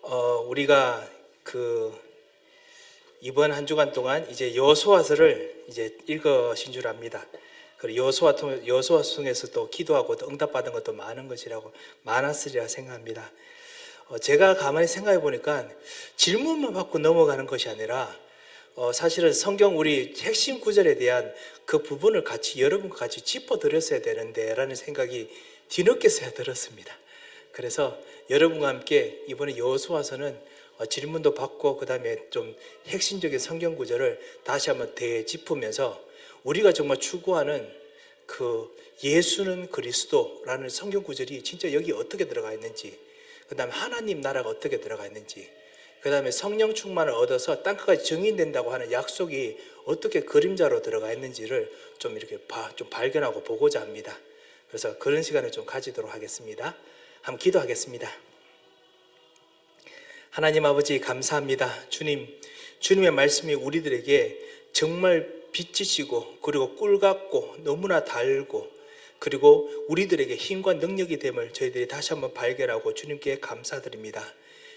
우리가 이번 한 주간 동안 이제 여호수아서를 이제 읽으신 줄 압니다. 그리고 여호수아 통해서 또 기도하고 또 응답받은 것도 많은 것이라고 많았으리라 생각합니다. 제가 가만히 생각해 보니까 질문만 받고 넘어가는 것이 아니라 사실은 성경 우리 핵심 구절에 대한 그 부분을 여러분과 같이 짚어드렸어야 되는데 라는 생각이 뒤늦게서야 들었습니다. 그래서 여러분과 함께 이번에 여호수아서는 질문도 받고 그 다음에 좀 핵심적인 성경 구절을 다시 한번 되짚으면서 우리가 정말 추구하는 그 예수는 그리스도라는 성경 구절이 진짜 여기 어떻게 들어가 있는지, 그 다음에 하나님 나라가 어떻게 들어가 있는지, 그 다음에 성령 충만을 얻어서 땅끝까지 증인된다고 하는 약속이 어떻게 그림자로 들어가 있는지를 좀 이렇게 좀 발견하고 보고자 합니다. 그래서 그런 시간을 좀 가지도록 하겠습니다. 한번 기도하겠습니다. 하나님 아버지 감사합니다. 주님의 말씀이 우리들에게 정말 빛이시고 그리고 꿀 같고 너무나 달고 그리고 우리들에게 힘과 능력이 됨을 저희들이 다시 한번 발견하고 주님께 감사드립니다.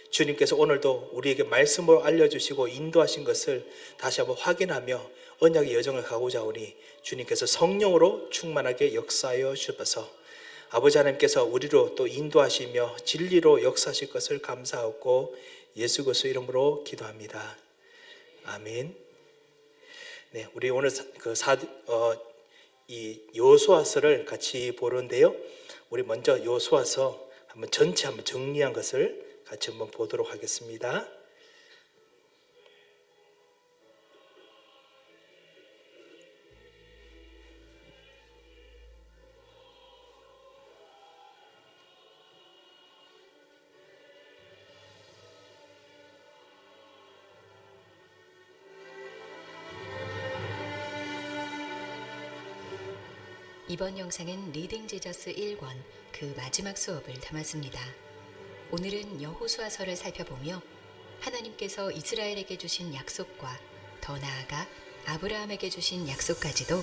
주님께서 오늘도 우리에게 말씀으로 알려주시고 인도하신 것을 다시 한번 확인하며 언약의 여정을 가고자 하오니 주님께서 성령으로 충만하게 역사하여 주셔서 아버지 하나님께서 우리로 또 인도하시며 진리로 역사하실 것을 감사하고 예수 그리스도 이름으로 기도합니다. 아멘. 네, 우리 오늘 이 여호수아서를 같이 보는데요. 우리 먼저 여호수아서 전체 한번 정리한 것을 같이 한번 보도록 하겠습니다. 이번 영상은 리딩 지저스 1권 그 마지막 수업을 담았습니다. 오늘은 여호수아서를 살펴보며 하나님께서 이스라엘에게 주신 약속과 더 나아가 아브라함에게 주신 약속까지도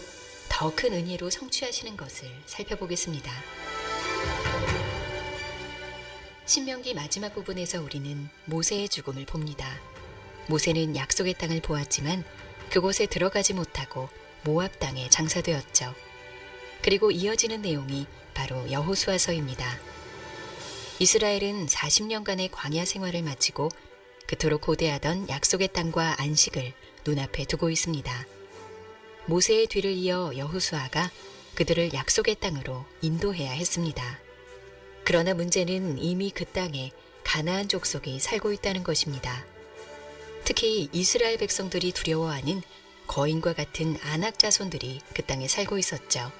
더 큰 은혜로 성취하시는 것을 살펴보겠습니다. 신명기 마지막 부분에서 우리는 모세의 죽음을 봅니다. 모세는 약속의 땅을 보았지만 그곳에 들어가지 못하고 모압 땅에 장사되었죠. 그리고 이어지는 내용이 바로 여호수아서입니다. 이스라엘은 40년간의 광야 생활을 마치고 그토록 고대하던 약속의 땅과 안식을 눈앞에 두고 있습니다. 모세의 뒤를 이어 여호수아가 그들을 약속의 땅으로 인도해야 했습니다. 그러나 문제는 이미 그 땅에 가나안 족속이 살고 있다는 것입니다. 특히 이스라엘 백성들이 두려워하는 거인과 같은 아낙 자손들이 그 땅에 살고 있었죠.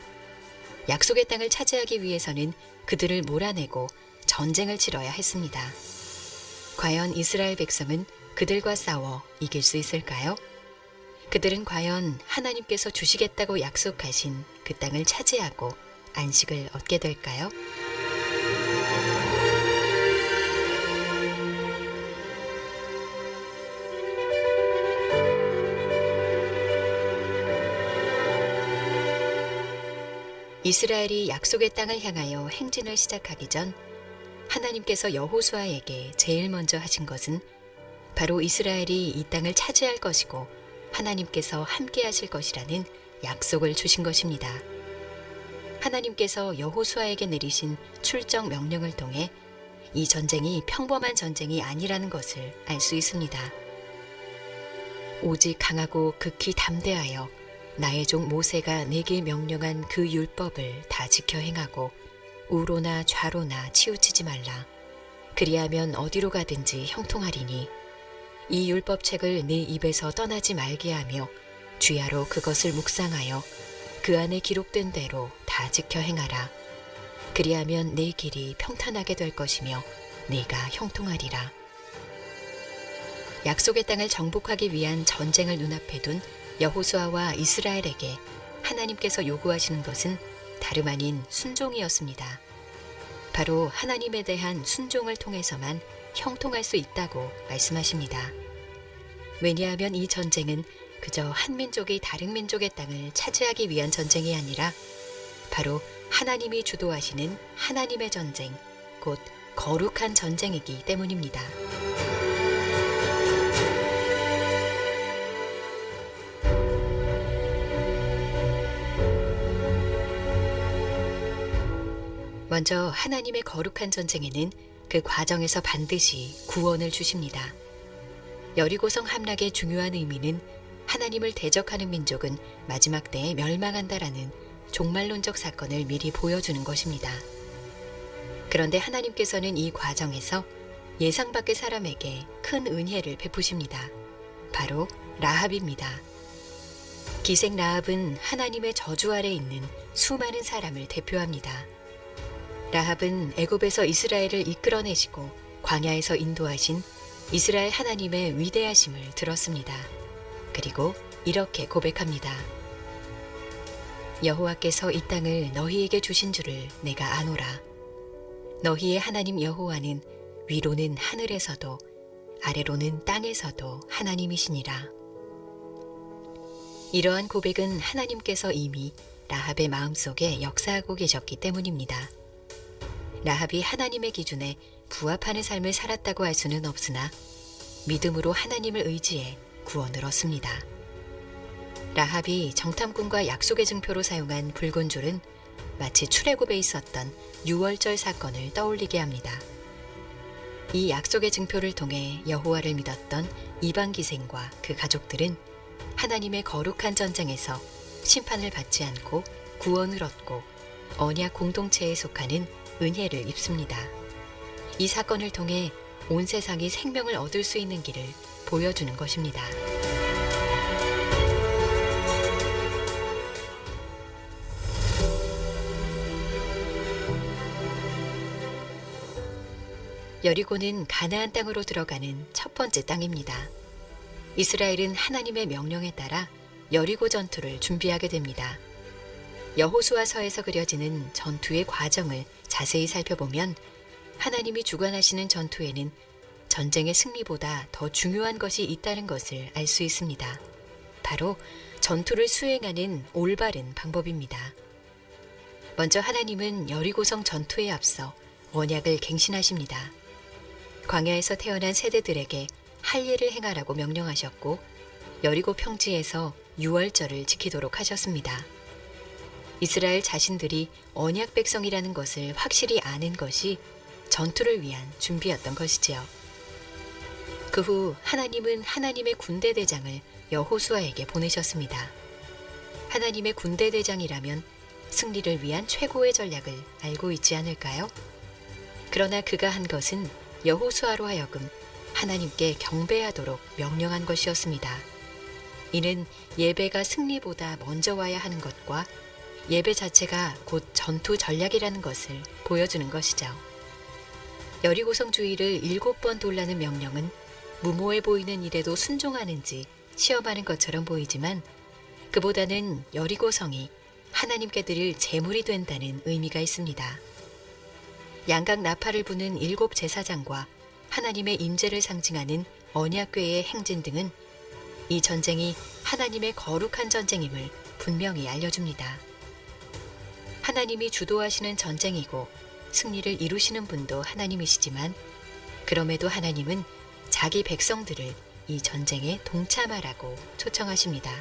약속의 땅을 차지하기 위해서는 그들을 몰아내고 전쟁을 치러야 했습니다. 과연 이스라엘 백성은 그들과 싸워 이길 수 있을까요? 그들은 과연 하나님께서 주시겠다고 약속하신 그 땅을 차지하고 안식을 얻게 될까요? 이스라엘이 약속의 땅을 향하여 행진을 시작하기 전 하나님께서 여호수아에게 제일 먼저 하신 것은 바로 이스라엘이 이 땅을 차지할 것이고 하나님께서 함께 하실 것이라는 약속을 주신 것입니다. 하나님께서 여호수아에게 내리신 출정 명령을 통해 이 전쟁이 평범한 전쟁이 아니라는 것을 알 수 있습니다. 오직 강하고 극히 담대하여 나의 종 모세가 내게 명령한 그 율법을 다 지켜 행하고 우로나 좌로나 치우치지 말라. 그리하면 어디로 가든지 형통하리니 이 율법책을 내 입에서 떠나지 말게 하며 주야로 그것을 묵상하여 그 안에 기록된 대로 다 지켜 행하라. 그리하면 내 길이 평탄하게 될 것이며 네가 형통하리라. 약속의 땅을 정복하기 위한 전쟁을 눈앞에 둔 여호수아와 이스라엘에게 하나님께서 요구하시는 것은 다름 아닌 순종이었습니다. 바로 하나님에 대한 순종을 통해서만 형통할 수 있다고 말씀하십니다. 왜냐하면 이 전쟁은 그저 한 민족이 다른 민족의 땅을 차지하기 위한 전쟁이 아니라 바로 하나님이 주도하시는 하나님의 전쟁, 곧 거룩한 전쟁이기 때문입니다. 먼저 하나님의 거룩한 전쟁에는 그 과정에서 반드시 구원을 주십니다. 여리고성 함락의 중요한 의미는 하나님을 대적하는 민족은 마지막 때에 멸망한다라는 종말론적 사건을 미리 보여주는 것입니다. 그런데 하나님께서는 이 과정에서 예상 밖의 사람에게 큰 은혜를 베푸십니다. 바로 라합입니다. 기생 라합은 하나님의 저주 아래 있는 수많은 사람을 대표합니다. 라합은 애굽에서 이스라엘을 이끌어내시고 광야에서 인도하신 이스라엘 하나님의 위대하심을 들었습니다. 그리고 이렇게 고백합니다. 여호와께서 이 땅을 너희에게 주신 줄을 내가 아노라. 너희의 하나님 여호와는 위로는 하늘에서도 아래로는 땅에서도 하나님이시니라. 이러한 고백은 하나님께서 이미 라합의 마음속에 역사하고 계셨기 때문입니다. 라합이 하나님의 기준에 부합하는 삶을 살았다고 할 수는 없으나 믿음으로 하나님을 의지해 구원을 얻습니다. 라합이 정탐꾼과 약속의 증표로 사용한 붉은 줄은 마치 출애굽에 있었던 유월절 사건을 떠올리게 합니다. 이 약속의 증표를 통해 여호와를 믿었던 이방 기생과 그 가족들은 하나님의 거룩한 전쟁에서 심판을 받지 않고 구원을 얻고 언약 공동체에 속하는 은혜를 입습니다. 이 사건을 통해 온 세상이 생명을 얻을 수 있는 길을 보여주는 것입니다. 여리고는 가나안 땅으로 들어가는 첫 번째 땅입니다. 이스라엘은 하나님의 명령에 따라 여리고 전투를 준비하게 됩니다. 여호수아서에서 그려지는 전투의 과정을 자세히 살펴보면 하나님이 주관하시는 전투에는 전쟁의 승리보다 더 중요한 것이 있다는 것을 알 수 있습니다. 바로 전투를 수행하는 올바른 방법입니다. 먼저 하나님은 여리고성 전투에 앞서 언약을 갱신하십니다. 광야에서 태어난 세대들에게 할례를 행하라고 명령하셨고 여리고 평지에서 유월절을 지키도록 하셨습니다. 이스라엘 자신들이 언약 백성이라는 것을 확실히 아는 것이 전투를 위한 준비였던 것이지요. 그 후 하나님은 하나님의 군대 대장을 여호수아에게 보내셨습니다. 하나님의 군대 대장이라면 승리를 위한 최고의 전략을 알고 있지 않을까요? 그러나 그가 한 것은 여호수아로 하여금 하나님께 경배하도록 명령한 것이었습니다. 이는 예배가 승리보다 먼저 와야 하는 것과 예배 자체가 곧 전투 전략이라는 것을 보여주는 것이죠. 여리고성 주위를 7번 돌라는 명령은 무모해 보이는 일에도 순종하는지 시험하는 것처럼 보이지만 그보다는 여리고성이 하나님께 드릴 제물이 된다는 의미가 있습니다. 양각 나팔을 부는 7 제사장과 하나님의 임재를 상징하는 언약궤의 행진 등은 이 전쟁이 하나님의 거룩한 전쟁임을 분명히 알려줍니다. 하나님이 주도하시는 전쟁이고 승리를 이루시는 분도 하나님이시지만 그럼에도 하나님은 자기 백성들을 이 전쟁에 동참하라고 초청하십니다.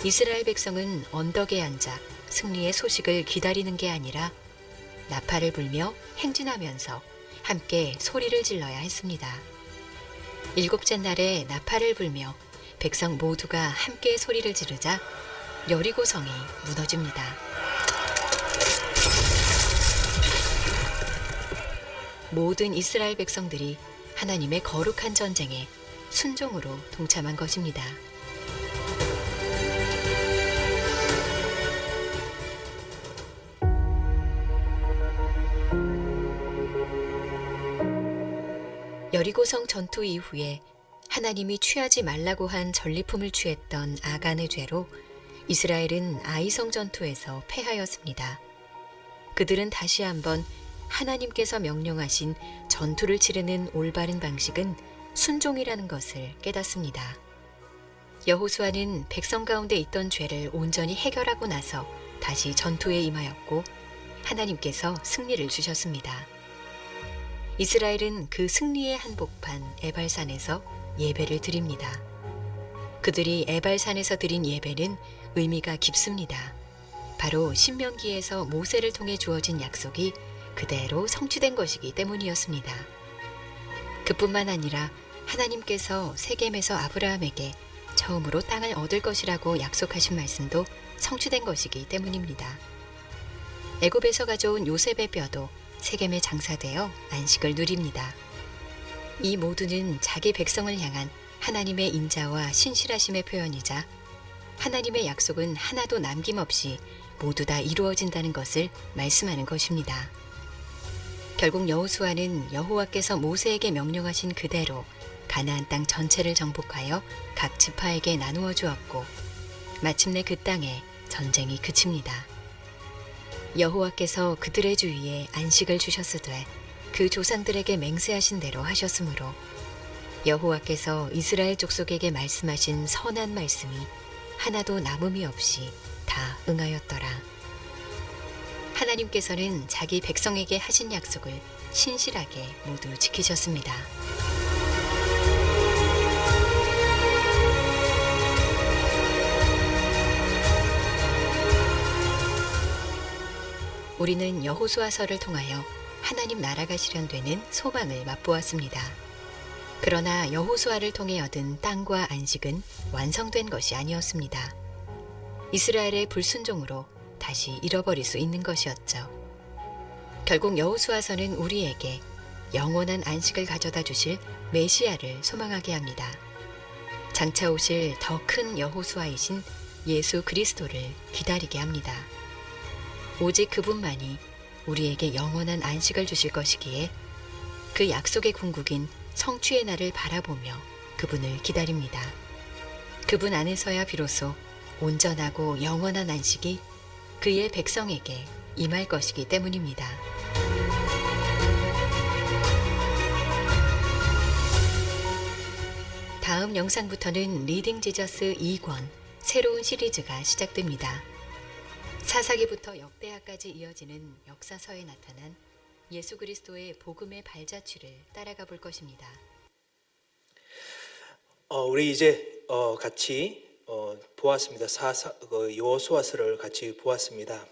이스라엘 백성은 언덕에 앉아 승리의 소식을 기다리는 게 아니라 나팔을 불며 행진하면서 함께 소리를 질러야 했습니다. 7째 날에 나팔을 불며 백성 모두가 함께 소리를 지르자 여리고성이 무너집니다. 모든 이스라엘 백성들이 하나님의 거룩한 전쟁에 순종으로 동참한 것입니다. 여리고성 전투 이후에 하나님이 취하지 말라고 한 전리품을 취했던 아간의 죄로 이스라엘은 아이성 전투에서 패하였습니다. 그들은 다시 한번 하나님께서 명령하신 전투를 치르는 올바른 방식은 순종이라는 것을 깨닫습니다. 여호수아는 백성 가운데 있던 죄를 온전히 해결하고 나서 다시 전투에 임하였고 하나님께서 승리를 주셨습니다. 이스라엘은 그 승리의 한복판 에발산에서 예배를 드립니다. 그들이 에발산에서 드린 예배는 의미가 깊습니다. 바로 신명기에서 모세를 통해 주어진 약속이 그대로 성취된 것이기 때문이었습니다. 그뿐만 아니라 하나님께서 세겜에서 아브라함에게 처음으로 땅을 얻을 것이라고 약속하신 말씀도 성취된 것이기 때문입니다. 애굽에서 가져온 요셉의 뼈도 세겜에 장사되어 안식을 누립니다. 이 모두는 자기 백성을 향한 하나님의 인자와 신실하심의 표현이자 하나님의 약속은 하나도 남김없이 모두 다 이루어진다는 것을 말씀하는 것입니다. 결국 여호수아는 여호와께서 모세에게 명령하신 그대로 가나안 땅 전체를 정복하여 각 지파에게 나누어 주었고 마침내 그 땅에 전쟁이 그칩니다. 여호와께서 그들의 주위에 안식을 주셨으되 그 조상들에게 맹세하신 대로 하셨으므로 여호와께서 이스라엘 족속에게 말씀하신 선한 말씀이 하나도 남음이 없이 다 응하였더라. 하나님께서는 자기 백성에게 하신 약속을 신실하게 모두 지키셨습니다. 우리는 여호수아서를 통하여 하나님 나라가 실현되는 소망을 맛보았습니다. 그러나 여호수아를 통해 얻은 땅과 안식은 완성된 것이 아니었습니다. 이스라엘의 불순종으로 다시 잃어버릴 수 있는 것이었죠. 결국 여호수아서는 우리에게 영원한 안식을 가져다 주실 메시아를 소망하게 합니다. 장차 오실 더 큰 여호수아이신 예수 그리스도를 기다리게 합니다. 오직 그분만이 우리에게 영원한 안식을 주실 것이기에 그 약속의 궁극인 성취의 날을 바라보며 그분을 기다립니다. 그분 안에서야 비로소 온전하고 영원한 안식이 그의 백성에게 임할 것이기 때문입니다. 다음 영상부터는 리딩 지저스 2권 새로운 시리즈가 시작됩니다. 사사기부터 역대하까지 이어지는 역사서에 나타난 예수 그리스도의 복음의 발자취를 따라가 볼 것입니다. 우리 이제 같이 보았습니다. 여호수아서를 같이 보았습니다.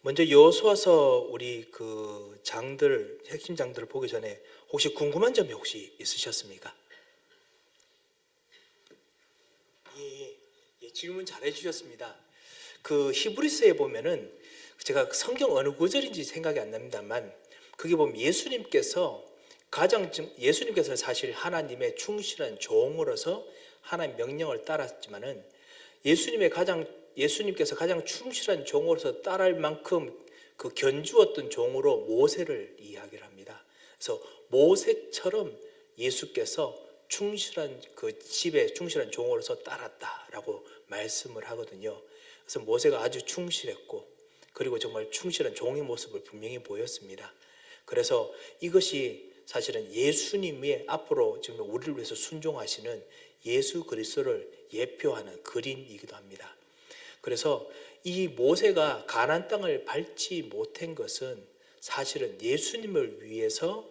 먼저 여호수아서 우리 그 장들 핵심 장들을 보기 전에 혹시 궁금한 점이 혹시 있으셨습니까? 예, 질문 잘해 주셨습니다. 그 히브리서에 보면은 제가 성경 어느 구절인지 생각이 안 납니다만 거기 보면 예수님께서는 사실 하나님의 충실한 종으로서 하나님 명령을 따랐지만은 예수님께서 가장 충실한 종으로서 따를 만큼 그 견주었던 종으로 모세를 이야기를 합니다. 그래서 모세처럼 예수께서 충실한 그 집에 충실한 종으로서 따랐다라고 말씀을 하거든요. 그래서 모세가 아주 충실했고 그리고 정말 충실한 종의 모습을 분명히 보였습니다. 그래서 이것이 사실은 예수님이 앞으로 지금 우리를 위해서 순종하시는 예수 그리스도를 예표하는 그림이기도 합니다. 그래서 이 모세가 가나안 땅을 밟지 못한 것은 사실은 예수님을 위해서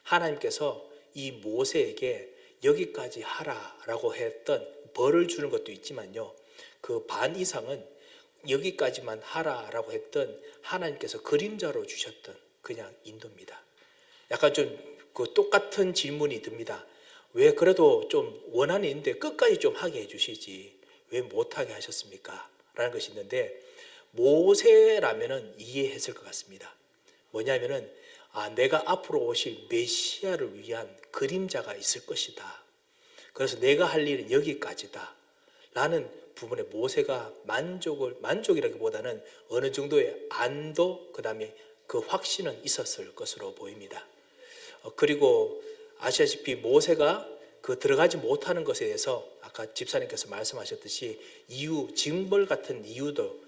하나님께서 이 모세에게 여기까지 하라라고 했던 벌을 주는 것도 있지만요. 그 반 이상은 여기까지만 하라라고 했던 하나님께서 그림자로 주셨던 그냥 인도입니다. 약간 좀 그 똑같은 질문이 듭니다. 왜 그래도 좀 원한이 있는데 끝까지 좀 하게 해주시지 왜 못하게 하셨습니까? 라는 것이 있는데 모세라면은 이해했을 것 같습니다. 뭐냐면은 내가 앞으로 오실 메시아를 위한 그림자가 있을 것이다. 그래서 내가 할 일은 여기까지다. 라는 부분에 모세가 만족이라기보다는 어느 정도의 안도 그다음에 그 확신은 있었을 것으로 보입니다. 그리고 아시다시피 모세가 그 들어가지 못하는 것에 대해서 아까 집사님께서 말씀하셨듯이 징벌 같은 이유도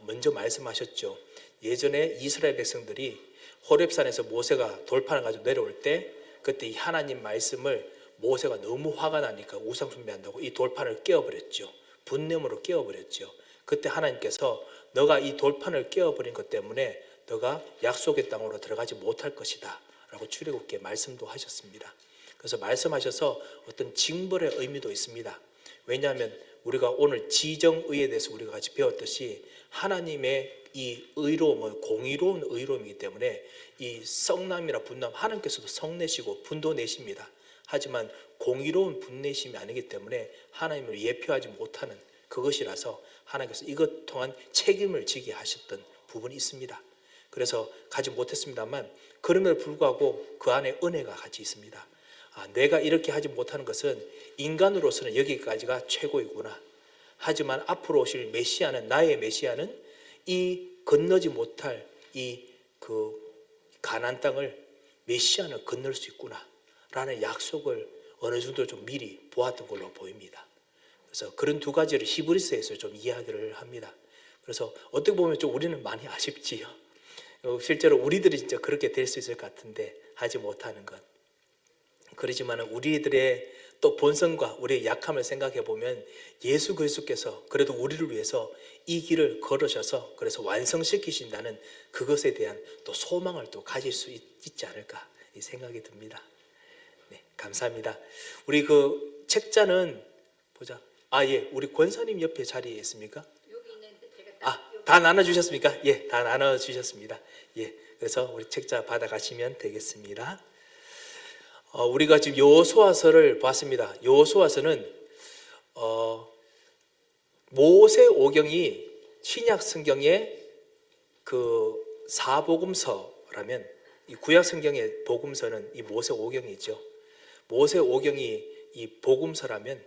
먼저 말씀하셨죠. 예전에 이스라엘 백성들이 호렙산에서 모세가 돌판을 가지고 내려올 때 그때 이 하나님 말씀을 모세가 너무 화가 나니까 우상 숭배한다고 이 돌판을 깨어버렸죠. 분념으로 깨어버렸죠. 그때 하나님께서 너가 이 돌판을 깨어버린 것 때문에 너가 약속의 땅으로 들어가지 못할 것이다 라고 출애굽기에 말씀도 하셨습니다. 그래서 말씀하셔서 어떤 징벌의 의미도 있습니다. 왜냐하면 우리가 오늘 지정의에 대해서 우리가 같이 배웠듯이 하나님의 이 의로움은 공의로운 의로움이기 때문에 이 성남이나 분남 하나님께서도 성내시고 분도 내십니다. 하지만 공의로운 분내심이 아니기 때문에 하나님을 예표하지 못하는 그것이라서 하나님께서 이것 통한 책임을 지게 하셨던 부분이 있습니다. 그래서 가지 못했습니다만 그럼에도 불구하고 그 안에 은혜가 같이 있습니다. 내가 이렇게 하지 못하는 것은 인간으로서는 여기까지가 최고이구나. 하지만 앞으로 오실 메시아는, 나의 메시아는 이 건너지 못할 이 가나안 땅을 메시아는 건널 수 있구나 라는 약속을 어느 정도 좀 미리 보았던 걸로 보입니다. 그래서 그런 두 가지를 히브리서에서 좀 이야기를 합니다. 그래서 어떻게 보면 좀 우리는 많이 아쉽지요. 실제로 우리들이 진짜 그렇게 될 수 있을 것 같은데 하지 못하는 것. 그러지만 우리들의 또 본성과 우리의 약함을 생각해 보면 예수 그리스도께서 그래도 우리를 위해서 이 길을 걸으셔서 그래서 완성시키신다는 그것에 대한 또 소망을 또 가질 수 있지 않을까 이 생각이 듭니다. 네, 감사합니다. 우리 그 책자는 보자. 예, 우리 권사님 옆에 자리에 있습니까? 여기 있는데 제가 다 나눠주셨습니까? 예, 다 나눠주셨습니다. 예, 그래서 우리 책자 받아가시면 되겠습니다. 우리가 지금 여호수아서를 봤습니다. 여호수아서는 모세오경이 신약 성경의 그 사복음서라면 이 구약 성경의 복음서는 이 모세오경이죠. 모세오경이 이 복음서라면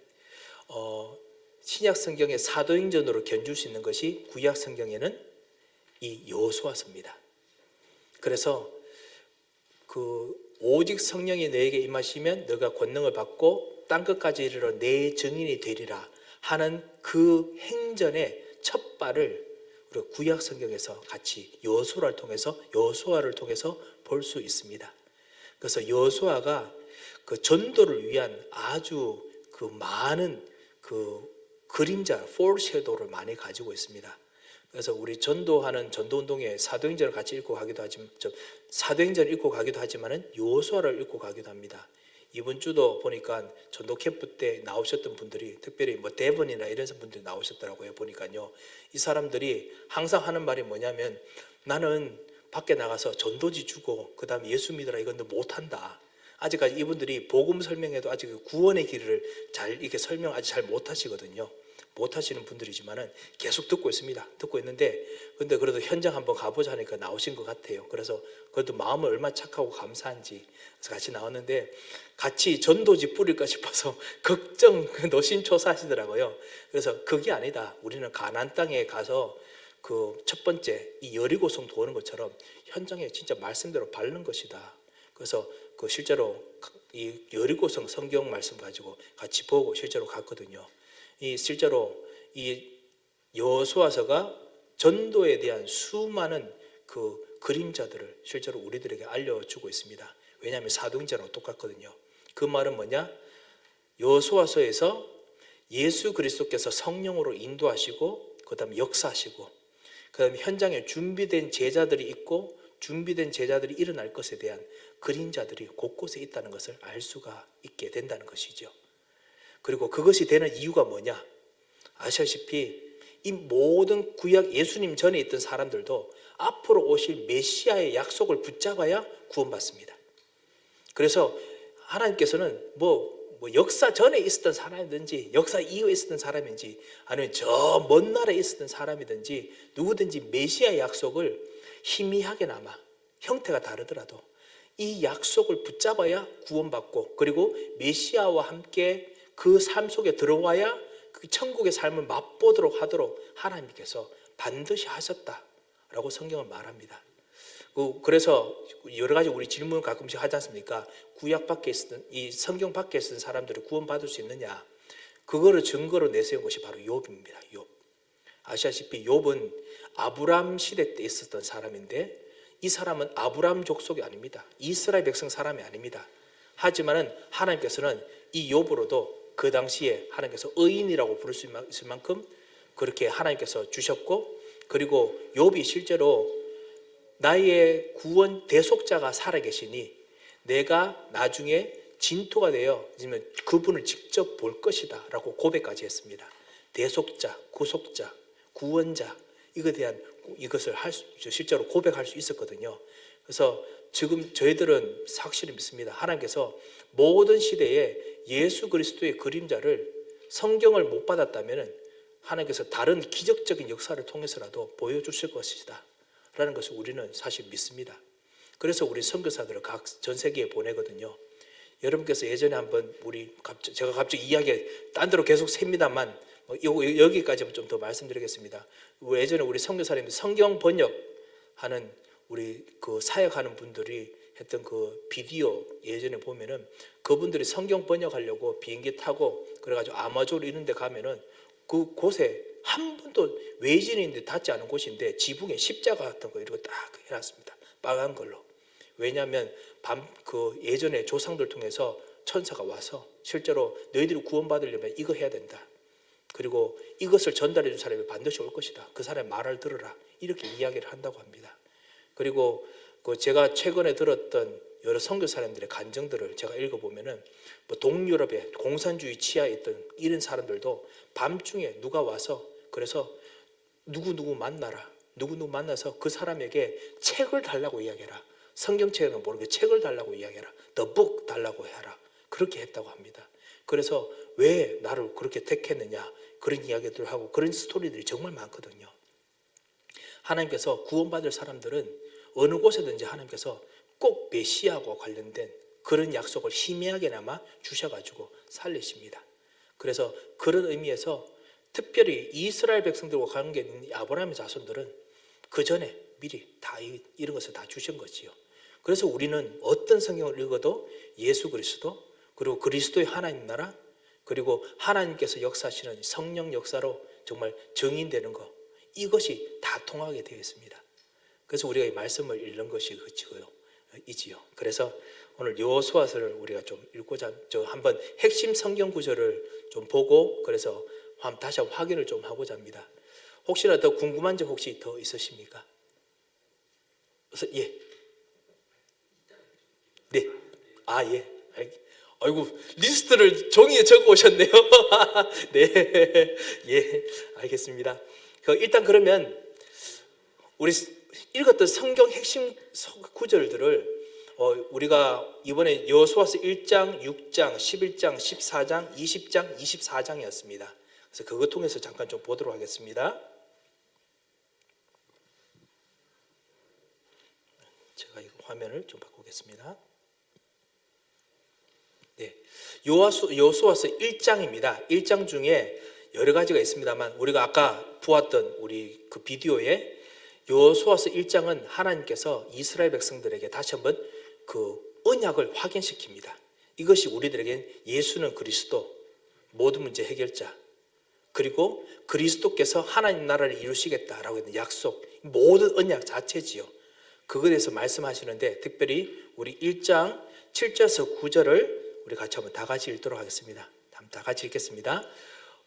신약 성경의 사도행전으로 견줄 수 있는 것이 구약 성경에는 이 여호수아서입니다. 그래서 오직 성령이 너에게 임하시면 너가 권능을 받고 땅끝까지 이르러 내 증인이 되리라 하는 그 행전의 첫 발을 우리가 구약 성경에서 같이 여호수아를 통해서 볼 수 있습니다. 그래서 여호수아가 그 전도를 위한 아주 그 많은 그 그림자, 포르쉐도를 많이 가지고 있습니다. 그래서 우리 전도하는 전도운동에 사도행전을 같이 읽고 가기도 하지만 사도행전을 읽고 가기도 하지만은 여호수아를 읽고 가기도 합니다. 이번 주도 보니까 전도 캠프 때 나오셨던 분들이 특별히 뭐 대번이나 이런 분들이 나오셨더라고요. 보니까요, 이 사람들이 항상 하는 말이 뭐냐면 나는 밖에 나가서 전도지 주고 그 다음에 예수 믿으라 이건 너 못한다. 아직까지 이분들이 복음 설명에도 아직 구원의 길을 잘 이렇게 설명 아직 잘 못하시거든요. 못하시는 분들이지만은 계속 듣고 있습니다. 듣고 있는데 근데 그래도 현장 한번 가보자 하니까 나오신 것 같아요. 그래서 그래도 마음을 얼마나 착하고 감사한지 그래서 같이 나왔는데 같이 전도지 뿌릴까 싶어서 걱정 노심초사하시더라고요. 그래서 그게 아니다. 우리는 가나안 땅에 가서 그 첫 번째 이 여리고성 도는 것처럼 현장에 진짜 말씀대로 밟는 것이다. 그래서 그 실제로 이 여리고성 성경 말씀 가지고 같이 보고 실제로 갔거든요. 이 실제로 이 여호수아서가 전도에 대한 수많은 그 그림자들을 실제로 우리들에게 알려주고 있습니다. 왜냐하면 사도행전하고 똑같거든요. 그 말은 뭐냐? 여호수아서에서 예수 그리스도께서 성령으로 인도하시고 그 다음에 역사하시고 그 다음에 현장에 준비된 제자들이 있고 준비된 제자들이 일어날 것에 대한 그림자들이 곳곳에 있다는 것을 알 수가 있게 된다는 것이죠. 그리고 그것이 되는 이유가 뭐냐? 아시다시피 이 모든 구약 예수님 전에 있던 사람들도 앞으로 오실 메시아의 약속을 붙잡아야 구원받습니다. 그래서 하나님께서는 뭐 역사 전에 있었던 사람이든지 역사 이후에 있었던 사람인지 아니면 저 먼 나라에 있었던 사람이든지 누구든지 메시아의 약속을 희미하게나마 형태가 다르더라도 이 약속을 붙잡아야 구원받고 그리고 메시아와 함께 그 삶 속에 들어와야 그 천국의 삶을 맛보도록 하도록 하나님께서 반드시 하셨다라고 성경은 말합니다. 그래서 여러 가지 우리 질문을 가끔씩 하지 않습니까? 구약 밖에 있었던 이 성경 밖에 있었던 사람들을 구원받을 수 있느냐? 그거를 증거로 내세운 것이 바로 욥입니다. 욥. 아시다시피 욥은 아브람 시대 때 있었던 사람인데 이 사람은 아브람 족속이 아닙니다. 이스라엘 백성 사람이 아닙니다. 하지만은 하나님께서는 이 욥으로도 그 당시에 하나님께서 의인이라고 부를 수 있을 만큼 그렇게 하나님께서 주셨고 그리고 욥이 실제로 나의 구원 대속자가 살아계시니 내가 나중에 진토가 되어 그분을 직접 볼 것이다 라고 고백까지 했습니다. 대속자, 구속자, 구원자 이것에 대한 이것을 실제로 고백할 수 있었거든요. 그래서 지금 저희들은 확실히 믿습니다. 하나님께서 모든 시대에 예수 그리스도의 그림자를 성경을 못 받았다면 하나님께서 다른 기적적인 역사를 통해서라도 보여주실 것이다 라는 것을 우리는 사실 믿습니다. 그래서 우리 선교사들을 각 전 세계에 보내거든요. 여러분께서 예전에 한번 제가 갑자기 이야기 딴 데로 계속 셉니다만 여기까지 좀 더 말씀드리겠습니다. 예전에 우리 선교사님들 성경 번역하는 우리 그 사역하는 분들이 했던 그 비디오 예전에 보면은 그분들이 성경 번역하려고 비행기 타고 그래가지고 아마존 이런 데 가면은 그 곳에 한 번도 외진인데 닿지 않은 곳인데 지붕에 십자가 같은 거 이렇게 딱 해놨습니다. 빨간 걸로. 왜냐하면 예전에 조상들 통해서 천사가 와서 실제로 너희들이 구원받으려면 이거 해야 된다. 그리고 이것을 전달해 줄 사람이 반드시 올 것이다. 그 사람의 말을 들으라. 이렇게 이야기를 한다고 합니다. 그리고 제가 최근에 들었던 여러 선교사님들의 간증들을 제가 읽어보면은 동유럽의 공산주의 치하에 있던 이런 사람들도 밤중에 누가 와서 그래서 누구누구 만나라. 누구누구 만나서 그 사람에게 책을 달라고 이야기해라. 성경책은 모르게 책을 달라고 이야기해라. The book 달라고 해라. 그렇게 했다고 합니다. 그래서 왜 나를 그렇게 택했느냐 그런 이야기들을 하고 그런 스토리들이 정말 많거든요. 하나님께서 구원받을 사람들은 어느 곳에든지 하나님께서 꼭 메시아와 관련된 그런 약속을 희미하게나마 주셔가지고 살리십니다. 그래서 그런 의미에서 특별히 이스라엘 백성들과 관계 있는 아브라함의 자손들은 그 전에 미리 다 이런 것을 다 주신 거지요. 그래서 우리는 어떤 성경을 읽어도 예수 그리스도 그리고 그리스도의 하나님 나라 그리고 하나님께서 역사하시는 성령 역사로 정말 증인되는 것 이것이 다 통하게 되어 있습니다. 그래서 우리가 이 말씀을 읽는 것이 이지요. 그래서 오늘 여호수아서를 우리가 좀 읽고자 한번 핵심 성경 구절을 좀 보고 그래서 다시 한번 확인을 좀 하고자 합니다. 혹시나 더 궁금한 점 혹시 더 있으십니까? 예. 네. 예. 아이고 리스트를 종이에 적어 오셨네요. 네. 예. 알겠습니다. 일단 그러면 우리 읽었던 성경 핵심 구절들을 우리가 이번에 여호수아서 1장, 6장, 11장, 14장, 20장, 24장이었습니다. 그래서 그거 통해서 잠깐 좀 보도록 하겠습니다. 제가 이 화면을 좀 바꾸겠습니다. 네, 여호수아서 1장입니다. 1장 중에 여러 가지가 있습니다만 우리가 아까 보았던 우리 그 비디오에 여호수아서 1장은 하나님께서 이스라엘 백성들에게 다시 한번 그 언약을 확인시킵니다. 이것이 우리들에겐 예수는 그리스도 모든 문제 해결자 그리고 그리스도께서 하나님 나라를 이루시겠다라고 했던 약속 모든 언약 자체지요. 그거에 대해서 말씀하시는데 특별히 우리 1장 7절에서 9절을 우리 같이 한번 다 같이 읽도록 하겠습니다. 다 같이 읽겠습니다.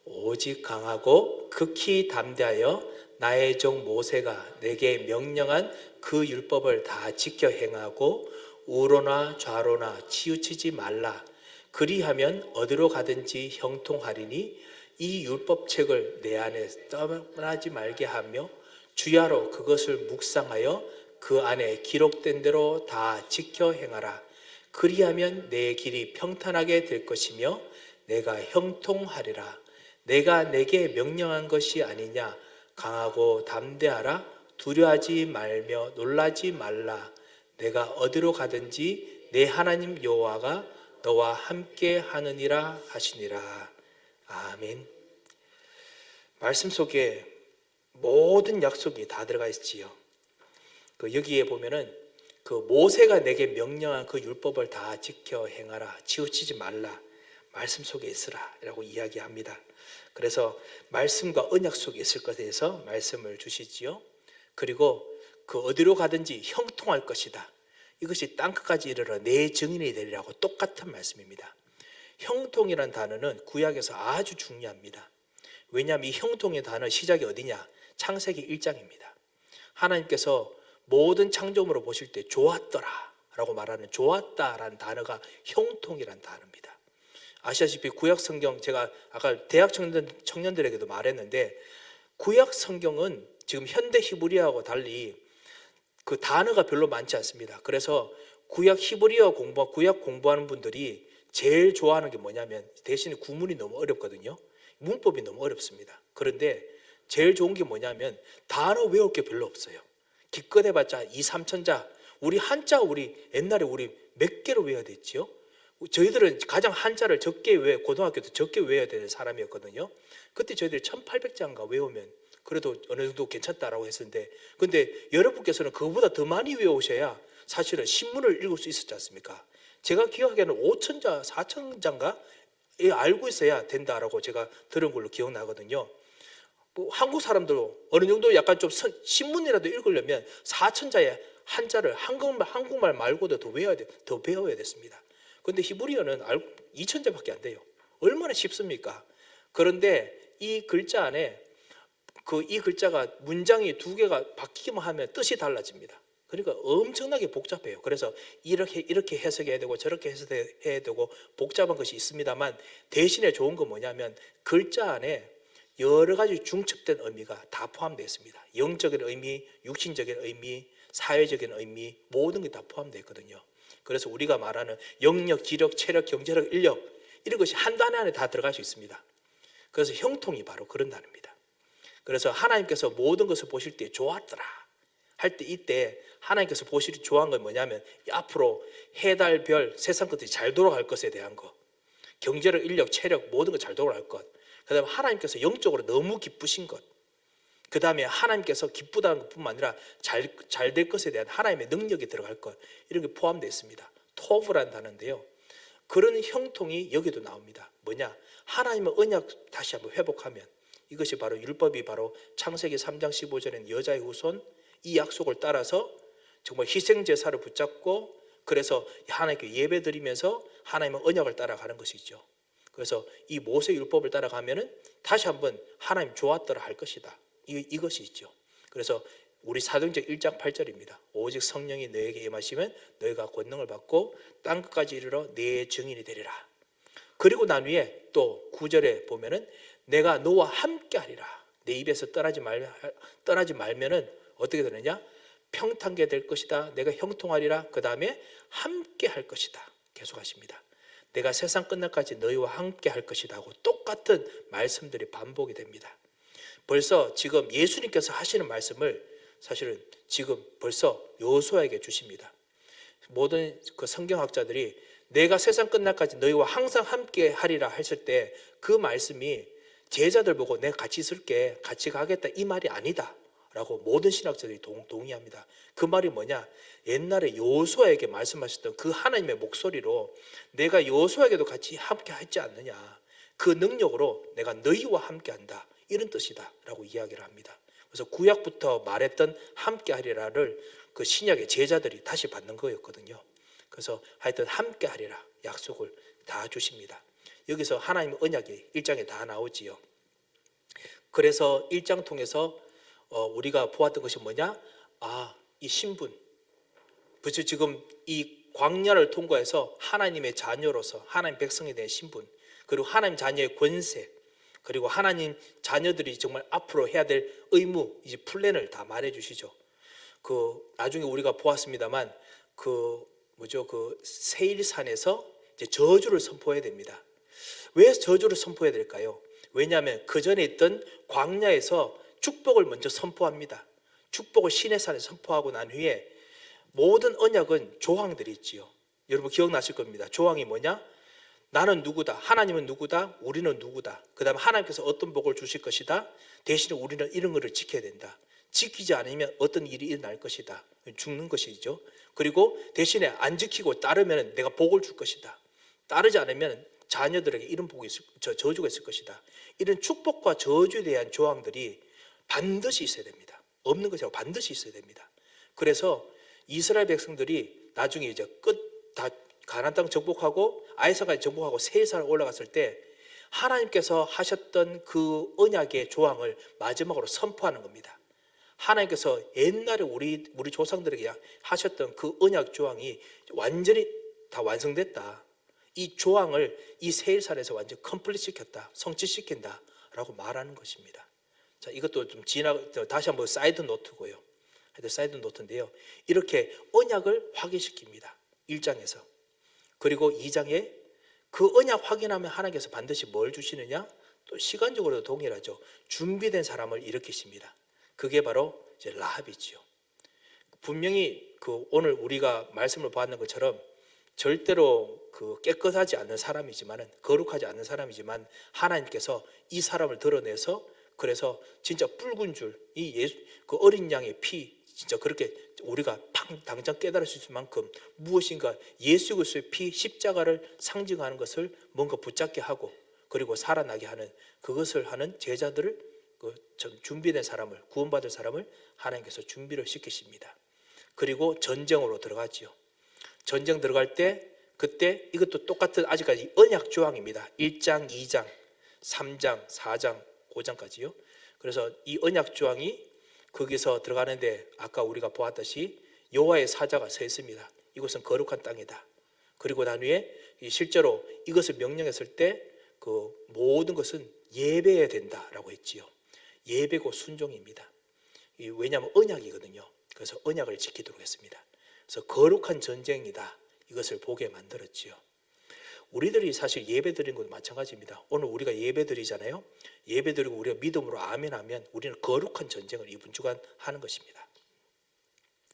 오직 강하고 극히 담대하여 나의 종 모세가 내게 명령한 그 율법을 다 지켜 행하고 우로나 좌로나 치우치지 말라. 그리하면 어디로 가든지 형통하리니 이 율법책을 내 안에 떠나지 말게 하며 주야로 그것을 묵상하여 그 안에 기록된 대로 다 지켜 행하라. 그리하면 내 길이 평탄하게 될 것이며 내가 형통하리라. 내가 내게 명령한 것이 아니냐. 강하고 담대하라. 두려워하지 말며 놀라지 말라. 내가 어디로 가든지 내 하나님 여호와가 너와 함께 하느니라 하시니라. 아멘. 말씀 속에 모든 약속이 다 들어가 있지요. 여기에 보면은 그 모세가 내게 명령한 그 율법을 다 지켜 행하라. 치우치지 말라. 말씀 속에 있으라 라고 이야기합니다. 그래서 말씀과 언약 속에 있을 것에 대해서 말씀을 주시지요. 그리고 그 어디로 가든지 형통할 것이다. 이것이 땅끝까지 이르러 내 증인이 되리라고 똑같은 말씀입니다. 형통이란 단어는 구약에서 아주 중요합니다. 왜냐하면 이 형통의 단어 시작이 어디냐? 창세기 1장입니다. 하나님께서 모든 창조물을 보실 때 좋았더라 라고 말하는 좋았다라는 단어가 형통이란 단어입니다. 아시다시피 구약 성경, 제가 아까 대학 청년들에게도 말했는데, 구약 성경은 지금 현대 히브리어하고 달리 그 단어가 별로 많지 않습니다. 그래서 구약 공부하는 분들이 제일 좋아하는 게 뭐냐면, 대신에 구문이 너무 어렵거든요. 문법이 너무 어렵습니다. 그런데 제일 좋은 게 뭐냐면 단어 외울 게 별로 없어요. 기껏 해봤자 2, 3천자. 우리 한자 옛날에 우리 몇 개로 외워야 됐지요? 저희들은 가장 한자를 고등학교 때 적게 외워야 되는 사람이었거든요. 그때 저희들이 1800자인가 외우면 그래도 어느 정도 괜찮다라고 했었는데, 근데 여러분께서는 그거보다 더 많이 외우셔야 사실은 신문을 읽을 수 있었지 않습니까? 제가 기억하기에는 5천자, 4천자인가 알고 있어야 된다라고 제가 들은 걸로 기억나거든요. 뭐 한국 사람도 어느 정도 약간 좀 신문이라도 읽으려면 4천자의 한자를 한국말 말고도 더 배워야 됐습니다. 그런데 히브리어는 2천자밖에 안 돼요. 얼마나 쉽습니까? 그런데 이 글자 안에 이 글자가 문장이 두 개가 바뀌기만 하면 뜻이 달라집니다. 그러니까 엄청나게 복잡해요. 그래서 이렇게 해석해야 되고 저렇게 해석해야 되고 복잡한 것이 있습니다만, 대신에 좋은 건 뭐냐면 글자 안에 여러 가지 중첩된 의미가 다 포함되어 있습니다. 영적인 의미, 육신적인 의미, 사회적인 의미, 모든 게 다 포함되어 있거든요. 그래서 우리가 말하는 영역, 지력, 체력, 경제력, 인력, 이런 것이 한 단어 안에 다 들어갈 수 있습니다. 그래서 형통이 바로 그런 단어입니다. 그래서 하나님께서 모든 것을 보실 때 좋았더라 할 때, 이때 하나님께서 보시기 좋아한 건 뭐냐면 앞으로 해, 달, 별, 세상 것들이 잘 돌아갈 것에 대한 것, 경제력, 인력, 체력, 모든 것 잘 돌아갈 것, 그 다음에 하나님께서 영적으로 너무 기쁘신 것, 그 다음에 하나님께서 기쁘다는 것뿐만 아니라 잘 될 것에 대한 하나님의 능력이 들어갈 것, 이런 게 포함되어 있습니다. 토브라는 단어인데요, 그런 형통이 여기도 나옵니다. 뭐냐? 하나님의 언약 다시 한번 회복하면, 이것이 바로 율법이 바로 창세기 3장 15절에는 여자의 후손, 이 약속을 따라서 정말 희생제사를 붙잡고, 그래서 하나님께 예배드리면서 하나님의 언약을 따라가는 것이죠. 그래서 이 모세 율법을 따라가면은 다시 한번 하나님 좋았더라 할 것이다, 이것이 있죠. 그래서 우리 사도행전 1장 8절입니다. 오직 성령이 너에게 임하시면 너희가 권능을 받고 땅 끝까지 이르러 내 증인이 되리라. 그리고 난 후에 또 9절에 보면은 내가 너와 함께 하리라. 내 입에서 떠나지 말면은 어떻게 되느냐? 평탄게 될 것이다. 내가 형통하리라. 그 다음에 함께 할 것이다. 계속 하십니다. 내가 세상 끝날까지 너희와 함께 할 것이다 하고 똑같은 말씀들이 반복이 됩니다. 벌써 지금 예수님께서 하시는 말씀을 사실은 지금 벌써 여호수아에게 주십니다. 모든 그 성경학자들이 내가 세상 끝날까지 너희와 항상 함께 하리라 했을 때 그 말씀이 제자들 보고 내가 같이 있을게, 같이 가겠다, 이 말이 아니다 라고 모든 신학자들이 동의합니다. 그 말이 뭐냐? 옛날에 여호수아에게 말씀하셨던 그 하나님의 목소리로 내가 여호수아에게도 같이 함께 했지 않느냐, 그 능력으로 내가 너희와 함께 한다, 이런 뜻이다 라고 이야기를 합니다. 그래서 구약부터 말했던 함께 하리라를 그 신약의 제자들이 다시 받는 거였거든요. 그래서 하여튼 함께 하리라 약속을 다 주십니다. 여기서 하나님의 언약이 1장에 다 나오지요. 그래서 1장 통해서 우리가 보았던 것이 뭐냐? 이 신분, 그렇죠? 지금 이 광야를 통과해서 하나님의 자녀로서 하나님 백성에 대한 신분, 그리고 하나님 자녀의 권세, 그리고 하나님 자녀들이 정말 앞으로 해야 될 의무, 이제 플랜을 다 말해 주시죠. 나중에 우리가 보았습니다만 그 세일산에서 이제 저주를 선포해야 됩니다. 왜 저주를 선포해야 될까요? 왜냐하면 그 전에 있던 광야에서 축복을 먼저 선포합니다. 축복을 시내산에 선포하고 난 후에 모든 언약은 조항들이 있지요. 여러분 기억나실 겁니다. 조항이 뭐냐? 나는 누구다, 하나님은 누구다, 우리는 누구다, 그 다음에 하나님께서 어떤 복을 주실 것이다, 대신에 우리는 이런 것을 지켜야 된다, 지키지 않으면 어떤 일이 일어날 것이다, 죽는 것이죠. 그리고 대신에 안 지키고 따르면 내가 복을 줄 것이다, 따르지 않으면 자녀들에게 이런 저주가 있을 것이다, 이런 축복과 저주에 대한 조항들이 반드시 있어야 됩니다. 없는 것이 아니고 반드시 있어야 됩니다. 그래서 이스라엘 백성들이 나중에 이제 다 가나안 땅 정복하고 아이사까지 정복하고 세일산에 올라갔을 때 하나님께서 하셨던 그 언약의 조항을 마지막으로 선포하는 겁니다. 하나님께서 옛날에 우리 조상들에게 하셨던 그 언약 조항이 완전히 다 완성됐다, 이 조항을 이 세일산에서 완전 컴플릿 시켰다, 성취시킨다라고 말하는 것입니다. 자, 이것도 좀 다시 한번 사이드 노트고요. 하여튼 사이드 노트인데요. 이렇게 언약을 확인시킵니다. 1장에서. 그리고 2장에 그 언약 확인하면 하나님께서 반드시 뭘 주시느냐? 또 시간적으로도 동일하죠. 준비된 사람을 일으키십니다. 그게 바로 이제 라합이지요. 분명히 오늘 우리가 말씀을 보았는 것처럼 절대로 깨끗하지 않는 사람이지만은, 거룩하지 않는 사람이지만 하나님께서 이 사람을 드러내서, 그래서 진짜 붉은 줄, 그 어린 양의 피, 진짜 그렇게 우리가 당장 깨달을 수 있을 만큼 무엇인가 예수 그리스도의 피, 십자가를 상징하는 것을 뭔가 붙잡게 하고, 그리고 살아나게 하는, 그것을 하는 제자들을, 준비된 사람을, 구원받을 사람을 하나님께서 준비를 시키십니다. 그리고 전쟁으로 들어가지요. 전쟁 들어갈 때, 그때 이것도 똑같은 아직까지 언약 조항입니다. 1장, 2장, 3장, 4장, 5장까지요. 그래서 이 언약 조항이 거기서 들어가는데, 아까 우리가 보았듯이 여호와의 사자가 서 있습니다. 이곳은 거룩한 땅이다. 그리고 난 후에 실제로 이것을 명령했을 때 그 모든 것은 예배해야 된다라고 했지요. 예배고 순종입니다. 왜냐하면 언약이거든요. 그래서 언약을 지키도록 했습니다. 그래서 거룩한 전쟁이다, 이것을 보게 만들었지요. 우리들이 사실 예배 드리는 것도 마찬가지입니다. 오늘 우리가 예배 드리잖아요. 예배 드리고 우리가 믿음으로 아멘하면 우리는 거룩한 전쟁을 이번 주간 하는 것입니다.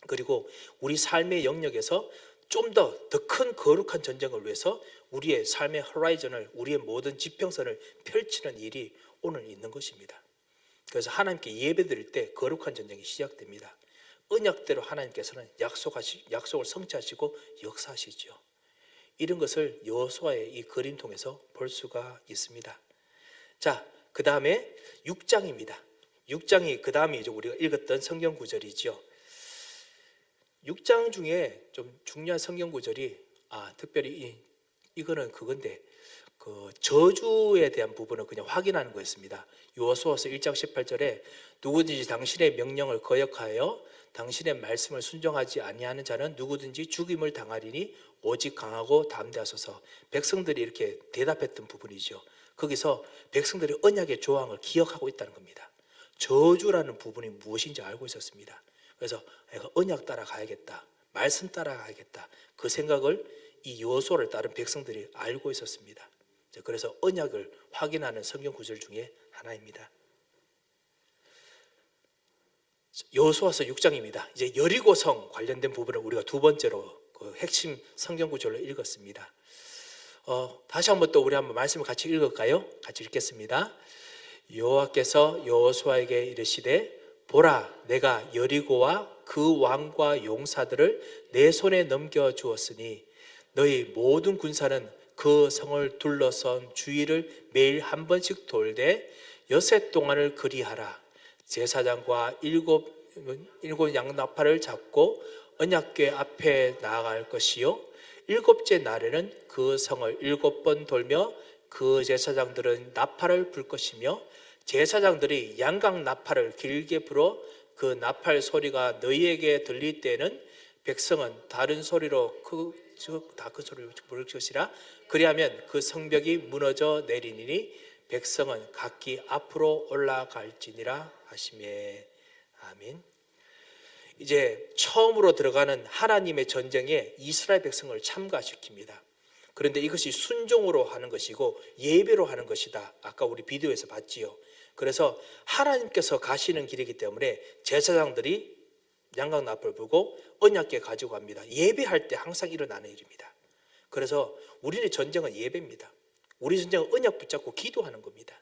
그리고 우리 삶의 영역에서 좀 더 큰 거룩한 전쟁을 위해서 우리의 삶의 호라이즌을, 우리의 모든 지평선을 펼치는 일이 오늘 있는 것입니다. 그래서 하나님께 예배 드릴 때 거룩한 전쟁이 시작됩니다. 언약대로 하나님께서는 약속을 성취하시고 역사하시죠. 이런 것을 여호수아의 이 그림 통해서 볼 수가 있습니다. 자, 그 다음에 6장입니다. 6장이 그 다음에 이제 우리가 읽었던 성경 구절이죠. 6장 중에 좀 중요한 성경 구절이, 특별히 이거는 그건데, 그 저주에 대한 부분을 그냥 확인하는 거였습니다. 여호수아서 1장 18절에 누구든지 당신의 명령을 거역하여 당신의 말씀을 순종하지 아니하는 자는 누구든지 죽임을 당하리니 오직 강하고 담대하소서. 백성들이 이렇게 대답했던 부분이죠. 거기서 백성들이 언약의 조항을 기억하고 있다는 겁니다. 저주라는 부분이 무엇인지 알고 있었습니다. 그래서 내가 언약 따라가야겠다, 말씀 따라가야겠다, 그 생각을 이 여호수아를 따른 백성들이 알고 있었습니다. 그래서 언약을 확인하는 성경 구절 중에 하나입니다. 여호수아서 6장입니다. 이제 여리고성 관련된 부분을 우리가 두 번째로 그 핵심 성경 구절로 읽었습니다. 다시 한번 또 우리 한번 말씀을 같이 읽을까요? 같이 읽겠습니다. 여호와께서 여호수아에게 이르시되 보라, 내가 여리고와 그 왕과 용사들을 내 손에 넘겨 주었으니 너희 모든 군사는 그 성을 둘러선 주위를 매일 한 번씩 돌되 엿새 동안을 그리하라. 제사장과 일곱 양나팔을 잡고 언약궤 앞에 나아갈 것이요, 일곱째 날에는 그 성을 7번 돌며 그 제사장들은 나팔을 불 것이며 제사장들이 양각 나팔을 길게 불어 그 나팔 소리가 너희에게 들릴 때는 백성은 다른 소리로 다 그 소리를 부를 것이라. 그리하면 그 성벽이 무너져 내리니 백성은 각기 앞으로 올라갈지니라 하시매. 아멘. 이제 처음으로 들어가는 하나님의 전쟁에 이스라엘 백성을 참가시킵니다. 그런데 이것이 순종으로 하는 것이고 예배로 하는 것이다. 아까 우리 비디오에서 봤지요. 그래서 하나님께서 가시는 길이기 때문에 제사장들이 양각 나팔을 불고 언약궤 가지고 갑니다. 예배할 때 항상 일어나는 일입니다. 그래서 우리의 전쟁은 예배입니다. 우리 전쟁은 언약 붙잡고 기도하는 겁니다.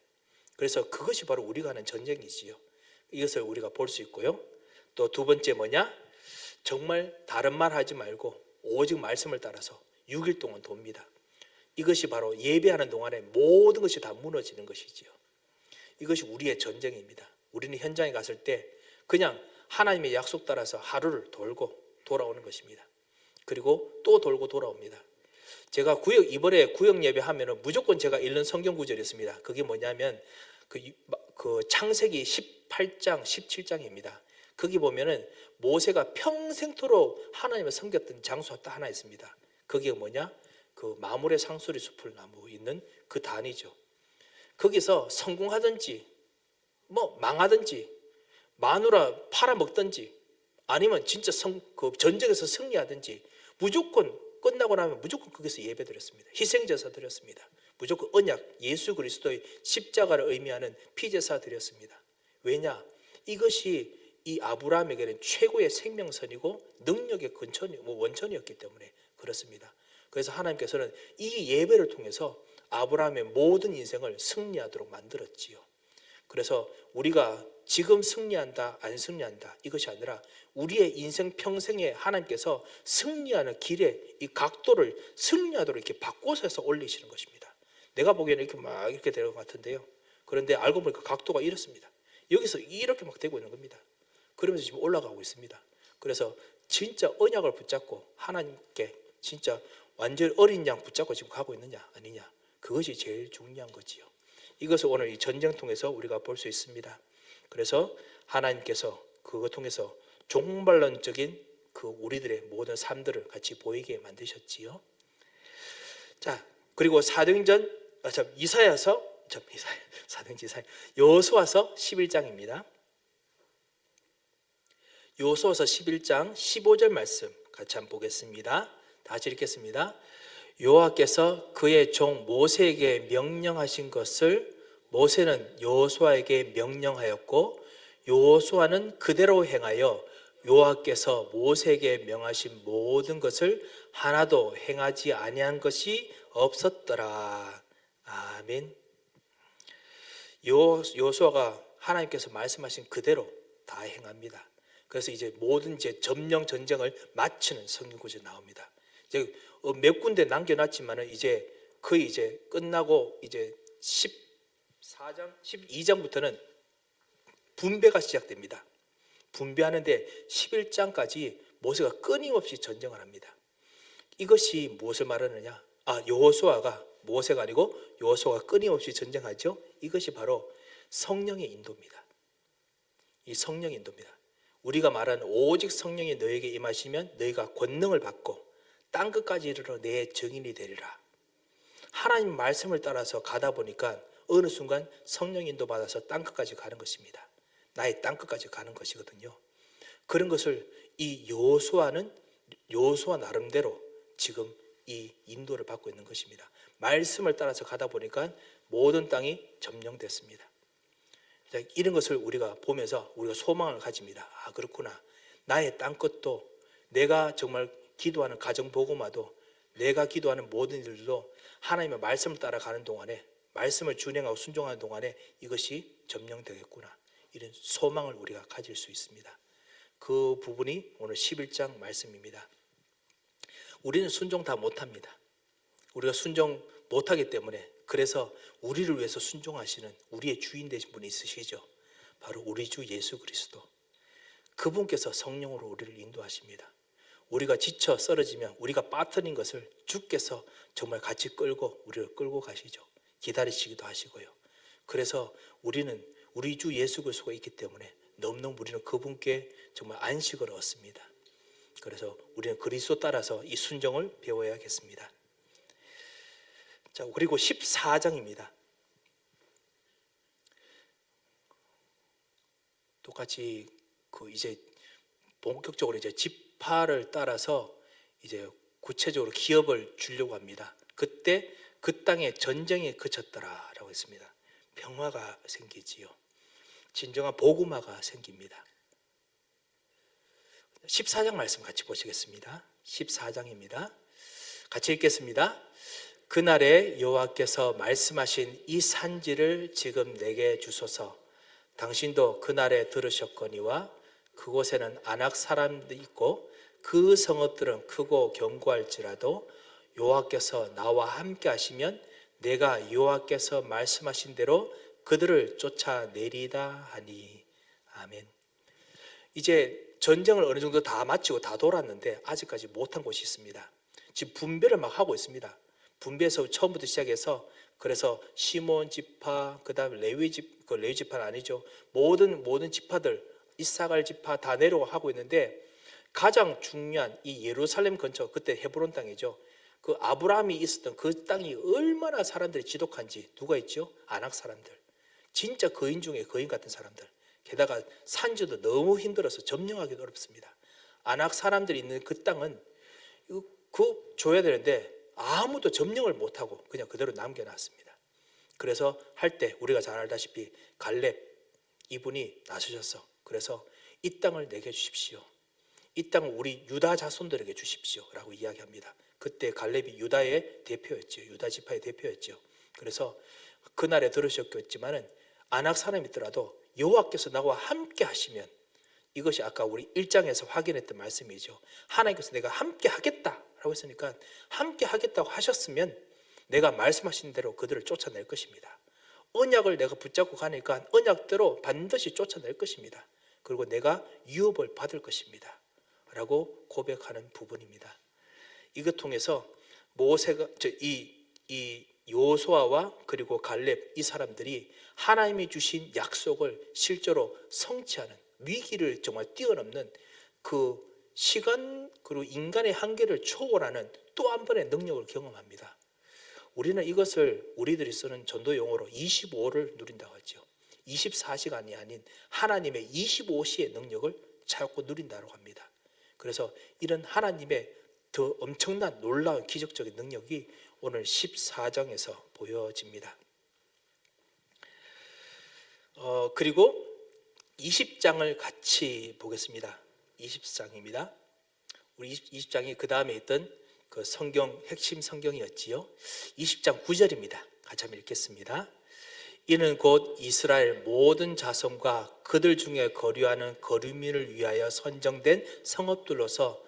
그래서 그것이 바로 우리가 하는 전쟁이지요. 이것을 우리가 볼 수 있고요. 또 두 번째 뭐냐? 정말 다른 말 하지 말고 오직 말씀을 따라서 6일 동안 돕니다. 이것이 바로 예배하는 동안에 모든 것이 다 무너지는 것이지요. 이것이 우리의 전쟁입니다. 우리는 현장에 갔을 때 그냥 하나님의 약속 따라서 하루를 돌고 돌아오는 것입니다. 그리고 또 돌고 돌아옵니다. 제가 이번에 구역 예배하면은 무조건 제가 읽는 성경 구절이 있습니다. 그게 뭐냐면 그 창세기 18장 17장입니다. 거기 보면은 모세가 평생토록 하나님을 섬겼던 장소가 딱 하나 있습니다. 그게 뭐냐? 그 마물의 상수리 숲을 나무 있는 그 단이죠. 거기서 성공하든지 뭐 망하든지 마누라 팔아먹든지 아니면 진짜 그 전쟁에서 승리하든지 무조건 끝나고 나면 무조건 거기서 예배드렸습니다. 희생제사 드렸습니다. 무조건 언약 예수 그리스도의 십자가를 의미하는 피제사 드렸습니다. 왜냐? 이것이 이 아브라함에게는 최고의 생명선이고 능력의 원천이었기 때문에 그렇습니다. 그래서 하나님께서는 이 예배를 통해서 아브라함의 모든 인생을 승리하도록 만들었지요. 그래서 우리가 지금 승리한다 안 승리한다 이것이 아니라 우리의 인생 평생에 하나님께서 승리하는 길에 이 각도를 승리하도록 이렇게 바꿔서 해서 올리시는 것입니다. 내가 보기에는 이렇게 막 이렇게 될 것 같은데요. 그런데 알고 보니까 각도가 이렇습니다. 여기서 이렇게 막 되고 있는 겁니다. 그러면서 지금 올라가고 있습니다. 그래서 진짜 언약을 붙잡고 하나님께 진짜 완전 어린 양 붙잡고 지금 가고 있느냐 아니냐 그것이 제일 중요한 거지요. 이것을 오늘 이 전쟁 통해서 우리가 볼 수 있습니다. 그래서 하나님께서 그것 통해서 종말론적인 그 우리들의 모든 삶들을 같이 보이게 만드셨지요. 자, 그리고 여호수아서 11장입니다. 여호수아서 11장 15절 말씀 같이 한번 보겠습니다. 다시 읽겠습니다. 여호와께서 그의 종 모세에게 명령하신 것을 모세는 여호수아에게 명령하였고 여호수아는 그대로 행하여 여호와께서 모세에게 명하신 모든 것을 하나도 행하지 아니한 것이 없었더라. 아멘. 여호수아가 하나님께서 말씀하신 그대로 다 행합니다. 그래서 이제 모든 이제 점령 전쟁을 마치는 성경 구절이 나옵니다. 이제 몇 군데 남겨놨지만은 이제 거의 이제 끝나고 이제 12장부터는 분배가 시작됩니다. 분배하는데 11장까지 모세가 끊임없이 전쟁을 합니다. 이것이 무엇을 말하느냐? 여호수아가 모세가 아니고 여호수아가 끊임없이 전쟁하죠. 이것이 바로 성령의 인도입니다. 이 성령의 인도입니다. 우리가 말하는 오직 성령이 너에게 임하시면 너희가 권능을 받고 땅 끝까지 이르러 내 증인이 되리라. 하나님 말씀을 따라서 가다 보니까 어느 순간 성령 인도 받아서 땅 끝까지 가는 것입니다. 나의 땅 끝까지 가는 것이거든요. 그런 것을 이 여호수아 나름대로 지금 이 인도를 받고 있는 것입니다. 말씀을 따라서 가다 보니까 모든 땅이 점령됐습니다. 이런 것을 우리가 보면서 우리가 소망을 가집니다. 그렇구나. 나의 땅 끝도 내가 정말 기도하는 가정보고마도 내가 기도하는 모든 일들도 하나님의 말씀을 따라가는 동안에 말씀을 준행하고 순종하는 동안에 이것이 점령되겠구나. 이런 소망을 우리가 가질 수 있습니다. 그 부분이 오늘 11장 말씀입니다. 우리는 순종 다 못합니다. 우리가 순종 못하기 때문에 그래서 우리를 위해서 순종하시는 우리의 주인 되신 분이 있으시죠. 바로 우리 주 예수 그리스도. 그분께서 성령으로 우리를 인도하십니다. 우리가 지쳐 쓰러지면 우리가 빠뜨린 것을 주께서 정말 같이 끌고 우리를 끌고 가시죠. 기다리시기도 하시고요. 그래서 우리는 우리 주 예수 그리스도가 있기 때문에 너무너무 우리는 그분께 정말 안식을 얻습니다. 그래서 우리는 그리스도 따라서 이 순종을 배워야겠습니다. 자, 그리고 14장입니다. 똑같이 이제 본격적으로 이제 지파를 따라서 이제 구체적으로 기업을 주려고 합니다. 그때 그 땅에 전쟁이 그쳤더라라고 했습니다. 평화가 생기지요. 진정한 복음화가 생깁니다. 14장 말씀 같이 보시겠습니다. 14장입니다. 같이 읽겠습니다. 그날에 여호와께서 말씀하신 이 산지를 지금 내게 주소서. 당신도 그날에 들으셨거니와 그곳에는 아낙 사람도 있고 그 성읍들은 크고 견고할지라도 여호와께서 나와 함께 하시면 내가 여호와께서 말씀하신 대로 그들을 쫓아내리다 하니. 아멘. 이제 전쟁을 어느 정도 다 마치고 다 돌았는데 아직까지 못한 곳이 있습니다. 지금 분배를 막 하고 있습니다. 분배해서 처음부터 시작해서 그래서 시몬 지파, 그다음에 레위 지파는 아니죠. 모든 지파들, 이사갈 지파 다 내려오고 하고 있는데 가장 중요한 이 예루살렘 근처, 그때 헤브론 땅이죠. 그 아브라함이 있었던 그 땅이 얼마나 사람들이 지독한지 누가 있죠? 아낙 사람들. 진짜 거인 중에 거인 같은 사람들. 게다가 산지도 너무 힘들어서 점령하기도 어렵습니다. 아낙 사람들이 있는 그 땅은 그 줘야 되는데 아무도 점령을 못하고 그냥 그대로 남겨놨습니다. 그래서 할 때 우리가 잘 알다시피 갈렙 이분이 나서셔서 그래서 이 땅을 내게 주십시오. 이 땅을 우리 유다 자손들에게 주십시오 라고 이야기합니다. 그때 갈렙이 유다의 대표였죠. 유다 지파의 대표였죠. 그래서 그날에 들으셨겠지만은 아낙 사람이더라도 여호와께서 나와 함께 하시면, 이것이 아까 우리 1장에서 확인했던 말씀이죠. 하나님께서 내가 함께 하겠다라고 했으니까 함께 하겠다고 하셨으면 내가 말씀하신 대로 그들을 쫓아낼 것입니다. 언약을 내가 붙잡고 가니까 언약대로 반드시 쫓아낼 것입니다. 그리고 내가 유업을 받을 것입니다 라고 고백하는 부분입니다. 이것 통해서 모세가 이 여호수아와 그리고 갈렙 이 사람들이 하나님이 주신 약속을 실제로 성취하는, 위기를 정말 뛰어넘는 그 시간 그리고 인간의 한계를 초월하는 또 한 번의 능력을 경험합니다. 우리는 이것을 우리들이 쓰는 전도 용어로 25를 누린다고 하죠. 24시간이 아닌 하나님의 25시의 능력을 자꾸 누린다고 합니다. 그래서 이런 하나님의 더 엄청난 놀라운 기적적인 능력이 오늘 14장에서 보여집니다. 그리고 20장을 같이 보겠습니다. 20장입니다. 우리 20장이 그 다음에 있던 그 성경 핵심 성경이었지요. 20장 9절입니다. 같이 한번 읽겠습니다. 이는 곧 이스라엘 모든 자손과 그들 중에 거류하는 거류민을 위하여 선정된 성읍들로서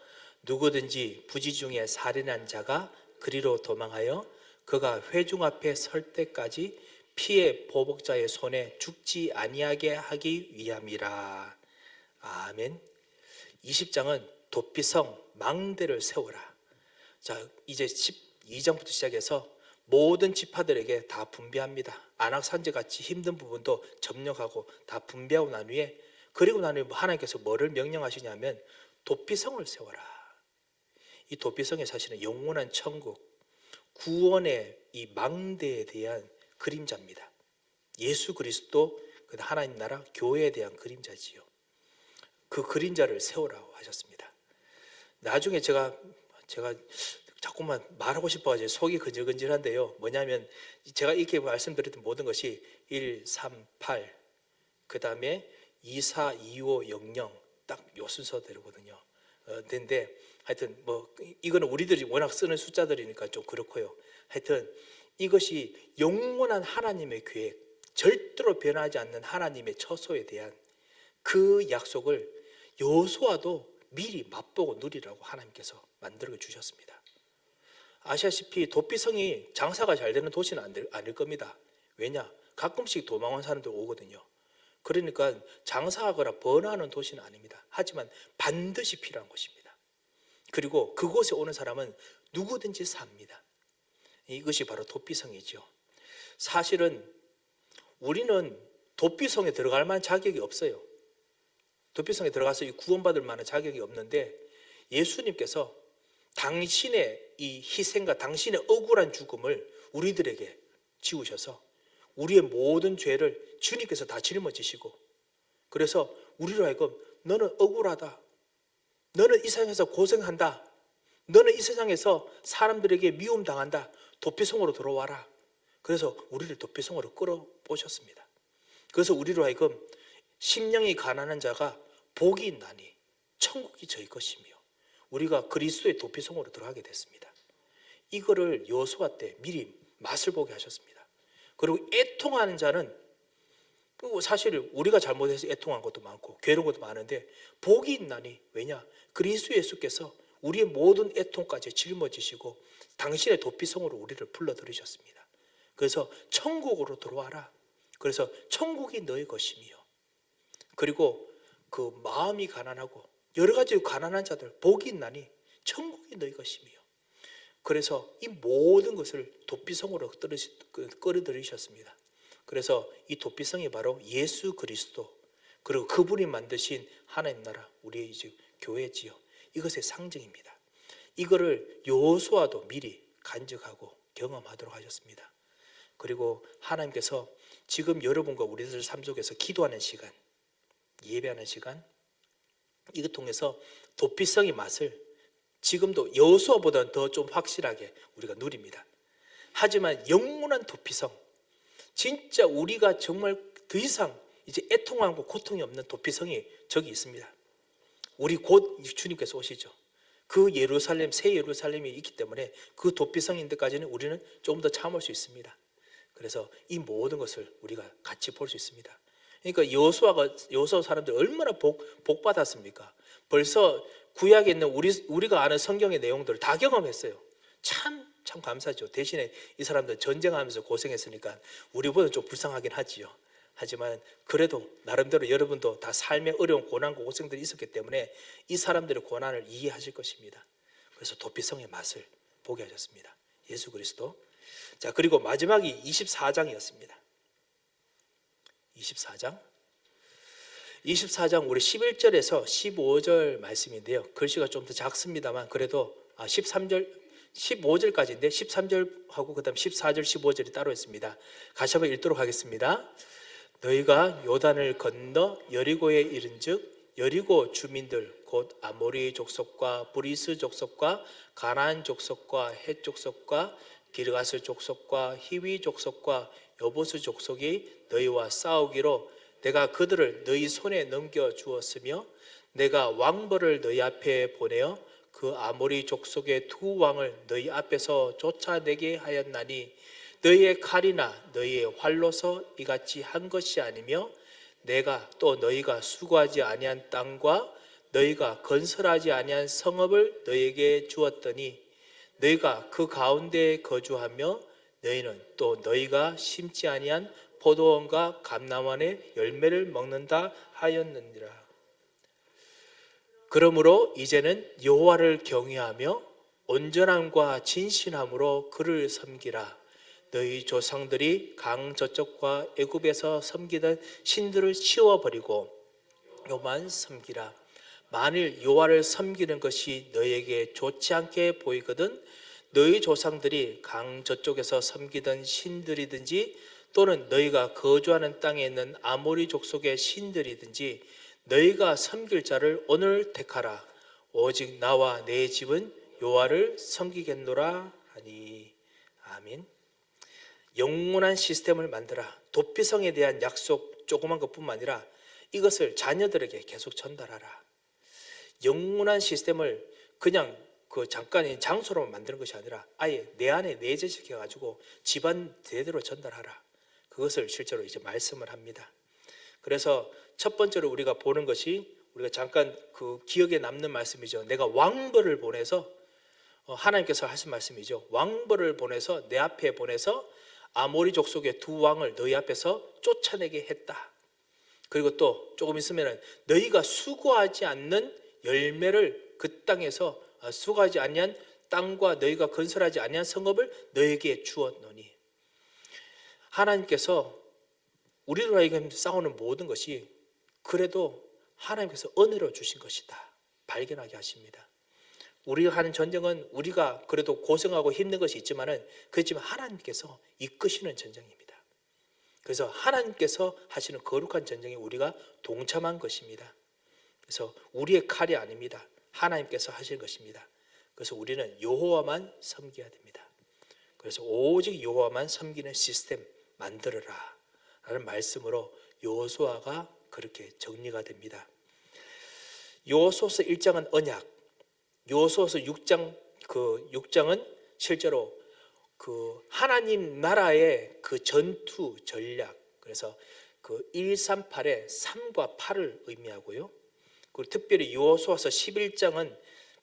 누구든지 부지 중에 살인한 자가 그리로 도망하여 그가 회중 앞에 설 때까지 피해 보복자의 손에 죽지 아니하게 하기 위함이라. 아멘. 20장은 도피성 망대를 세워라. 자, 이제 12장부터 시작해서 모든 지파들에게 다 분배합니다. 아낙 산지같이 힘든 부분도 점령하고 다 분배하고 난 후에, 그리고 난 후에 하나님께서 뭐를 명령하시냐면 도피성을 세워라. 이 도피성이 사실은 영원한 천국, 구원의 이 망대에 대한 그림자입니다. 예수 그리스도 하나님 나라 교회에 대한 그림자지요. 그 그림자를 세우라고 하셨습니다. 나중에 제가 자꾸만 말하고 싶어가지고 속이 근질근질한데요. 뭐냐면 제가 이렇게 말씀드렸던 모든 것이 1, 3, 8, 그 다음에 2, 4, 2, 5, 0, 0 딱 요 순서대로거든요. 근데 하여튼 뭐 이거는 우리들이 워낙 쓰는 숫자들이니까 좀 그렇고요. 하여튼 이것이 영원한 하나님의 계획, 절대로 변하지 않는 하나님의 처소에 대한 그 약속을 여호수아도 미리 맛보고 누리라고 하나님께서 만들어 주셨습니다. 아시다시피 도피성이 장사가 잘 되는 도시는 아닐 겁니다. 왜냐? 가끔씩 도망온 사람들 오거든요. 그러니까 장사하거나 번화하는 도시는 아닙니다. 하지만 반드시 필요한 곳입니다. 그리고 그곳에 오는 사람은 누구든지 삽니다. 이것이 바로 도피성이죠. 사실은 우리는 도피성에 들어갈 만한 자격이 없어요. 도피성에 들어가서 구원받을 만한 자격이 없는데 예수님께서 당신의 이 희생과 당신의 억울한 죽음을 우리들에게 지우셔서 우리의 모든 죄를 주님께서 다 짊어지시고, 그래서 우리로 하여금 너는 억울하다, 너는 이 세상에서 고생한다, 너는 이 세상에서 사람들에게 미움당한다, 도피성으로 들어와라. 그래서 우리를 도피성으로 끌어보셨습니다. 그래서 우리로 하여금 심령이 가난한 자가 복이 있나니 천국이 저희 것이며 우리가 그리스도의 도피성으로 들어가게 됐습니다. 이거를 여호수아 때 미리 맛을 보게 하셨습니다. 그리고 애통하는 자는 사실 우리가 잘못해서 애통한 것도 많고 괴로운 것도 많은데 복이 있나니, 왜냐? 그리스도 예수께서 우리의 모든 애통까지 짊어지시고 당신의 도피성으로 우리를 불러들이셨습니다. 그래서 천국으로 들어와라. 그래서 천국이 너의 것이며, 그리고 그 마음이 가난하고 여러 가지 가난한 자들 복이 있나니 천국이 너희 것이며, 그래서 이 모든 것을 도피성으로 끌어들이셨습니다. 그래서 이 도피성이 바로 예수 그리스도, 그리고 그분이 만드신 하나님 나라, 우리의 이제 교회지요. 이것의 상징입니다. 이거를 여호수아도 미리 간직하고 경험하도록 하셨습니다. 그리고 하나님께서 지금 여러분과 우리들 삶 속에서 기도하는 시간, 예배하는 시간, 이것 통해서 도피성의 맛을 지금도 여호수아보다는 더 좀 확실하게 우리가 누립니다. 하지만 영원한 도피성, 진짜 우리가 정말 더 이상 이제 애통하고 고통이 없는 도피성이 저기 있습니다. 우리 곧 주님께서 오시죠. 그 예루살렘, 새 예루살렘이 있기 때문에 그 도피성인 데까지는 우리는 조금 더 참을 수 있습니다. 그래서 이 모든 것을 우리가 같이 볼 수 있습니다. 그러니까 여호수아 사람들 얼마나 복 받았습니까? 벌써 구약에 있는 우리가 아는 성경의 내용들을 다 경험했어요. 참 감사죠. 대신에 이 사람들 전쟁하면서 고생했으니까 우리보다 좀 불쌍하긴 하지요. 하지만 그래도 나름대로 여러분도 다 삶의 어려운 고난과 고생들이 있었기 때문에 이 사람들의 고난을 이해하실 것입니다. 그래서 도피성의 맛을 보게 하셨습니다. 예수 그리스도. 자, 그리고 마지막이 24장이었습니다. 24장 우리 11절에서 15절 말씀인데요. 글씨가 좀 더 작습니다만 그래도 15절까지인데 13절하고 그 다음 14절 15절이 따로 있습니다. 같이 한번 읽도록 하겠습니다. 너희가 요단을 건너 여리고에 이른즉 여리고 주민들 곧 아모리 족속과 브리스 족속과 가나안 족속과 헷 족속과 기르가스 족속과 히위 족속과 여보스 족속이 너희와 싸우기로 내가 그들을 너희 손에 넘겨 주었으며 내가 왕벌을 너희 앞에 보내어 그 아모리 족속의 두 왕을 너희 앞에서 쫓아내게 하였나니 너희의 칼이나 너희의 활로서 이같이 한 것이 아니며 내가 또 너희가 수고하지 아니한 땅과 너희가 건설하지 아니한 성읍을 너희에게 주었더니 너희가 그 가운데에 거주하며 너희는 또 너희가 심지 아니한 포도원과 감람원의 열매를 먹는다 하였느니라. 그러므로 이제는 여호와를 경외하며 온전함과 진실함으로 그를 섬기라. 너희 조상들이 강 저쪽과 애굽에서 섬기던 신들을 치워버리고 여호와만 섬기라. 만일 여호와를 섬기는 것이 너희에게 좋지 않게 보이거든 너희 조상들이 강 저쪽에서 섬기던 신들이든지 또는 너희가 거주하는 땅에 있는 아모리 족속의 신들이든지 너희가 섬길 자를 오늘 택하라. 오직 나와 내 집은 여호와를 섬기겠노라 하니. 아멘. 영원한 시스템을 만들라. 도피성에 대한 약속 조그만 것뿐만 아니라 이것을 자녀들에게 계속 전달하라. 영원한 시스템을 그냥 잠깐의 장소로만 만드는 것이 아니라 아예 내 안에 내재시켜가지고 집안 대대로 전달하라. 그것을 실제로 이제 말씀을 합니다. 그래서 첫 번째로 우리가 보는 것이 우리가 잠깐 그 기억에 남는 말씀이죠. 내가 왕벌을 보내서 하나님께서 하신 말씀이죠. 왕벌을 보내서 내 앞에 보내서 아모리 족속의 두 왕을 너희 앞에서 쫓아내게 했다. 그리고 또 조금 있으면 너희가 수고하지 않는 열매를 그 땅에서 수고하지 아니한 땅과 너희가 건설하지 아니한 성읍을 너희에게 주었노니. 하나님께서 우리로 하여금 싸우는 모든 것이 그래도 하나님께서 은혜로 주신 것이다 발견하게 하십니다. 우리가 하는 전쟁은 우리가 그래도 고생하고 힘든 것이 있지만은 그렇지만 하나님께서 이끄시는 전쟁입니다. 그래서 하나님께서 하시는 거룩한 전쟁에 우리가 동참한 것입니다. 그래서 우리의 칼이 아닙니다. 하나님께서 하실 것입니다. 그래서 우리는 여호와만 섬겨야 됩니다. 그래서 오직 여호와만 섬기는 시스템 만들어라 라는 말씀으로 여호수아가 그렇게 정리가 됩니다. 여호수아서 1장은 언약, 여호수아서 6장은 실제로 그 하나님 나라의 그 전투 전략, 그래서 그 138의 3과 8을 의미하고요. 그리고 특별히 여호수아서 11장은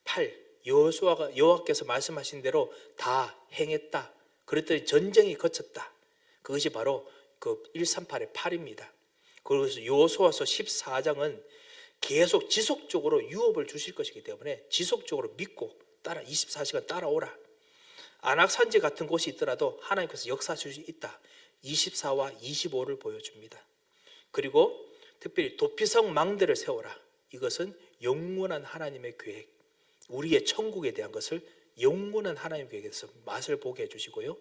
8, 여호와께서 말씀하신 대로 다 행했다. 그랬더니 전쟁이 거쳤다. 그것이 바로 그 138의 8입니다. 그래서 여호수아서 14장은 계속 지속적으로 유업을 주실 것이기 때문에 지속적으로 믿고 24시간 따라오라. 안악산지 같은 곳이 있더라도 하나님께서 역사하실 수 있다. 24와 25를 보여줍니다. 그리고 특별히 도피성 망대를 세워라. 이것은 영원한 하나님의 계획, 우리의 천국에 대한 것을 영원한 하나님 계획에서 맛을 보게 해주시고요.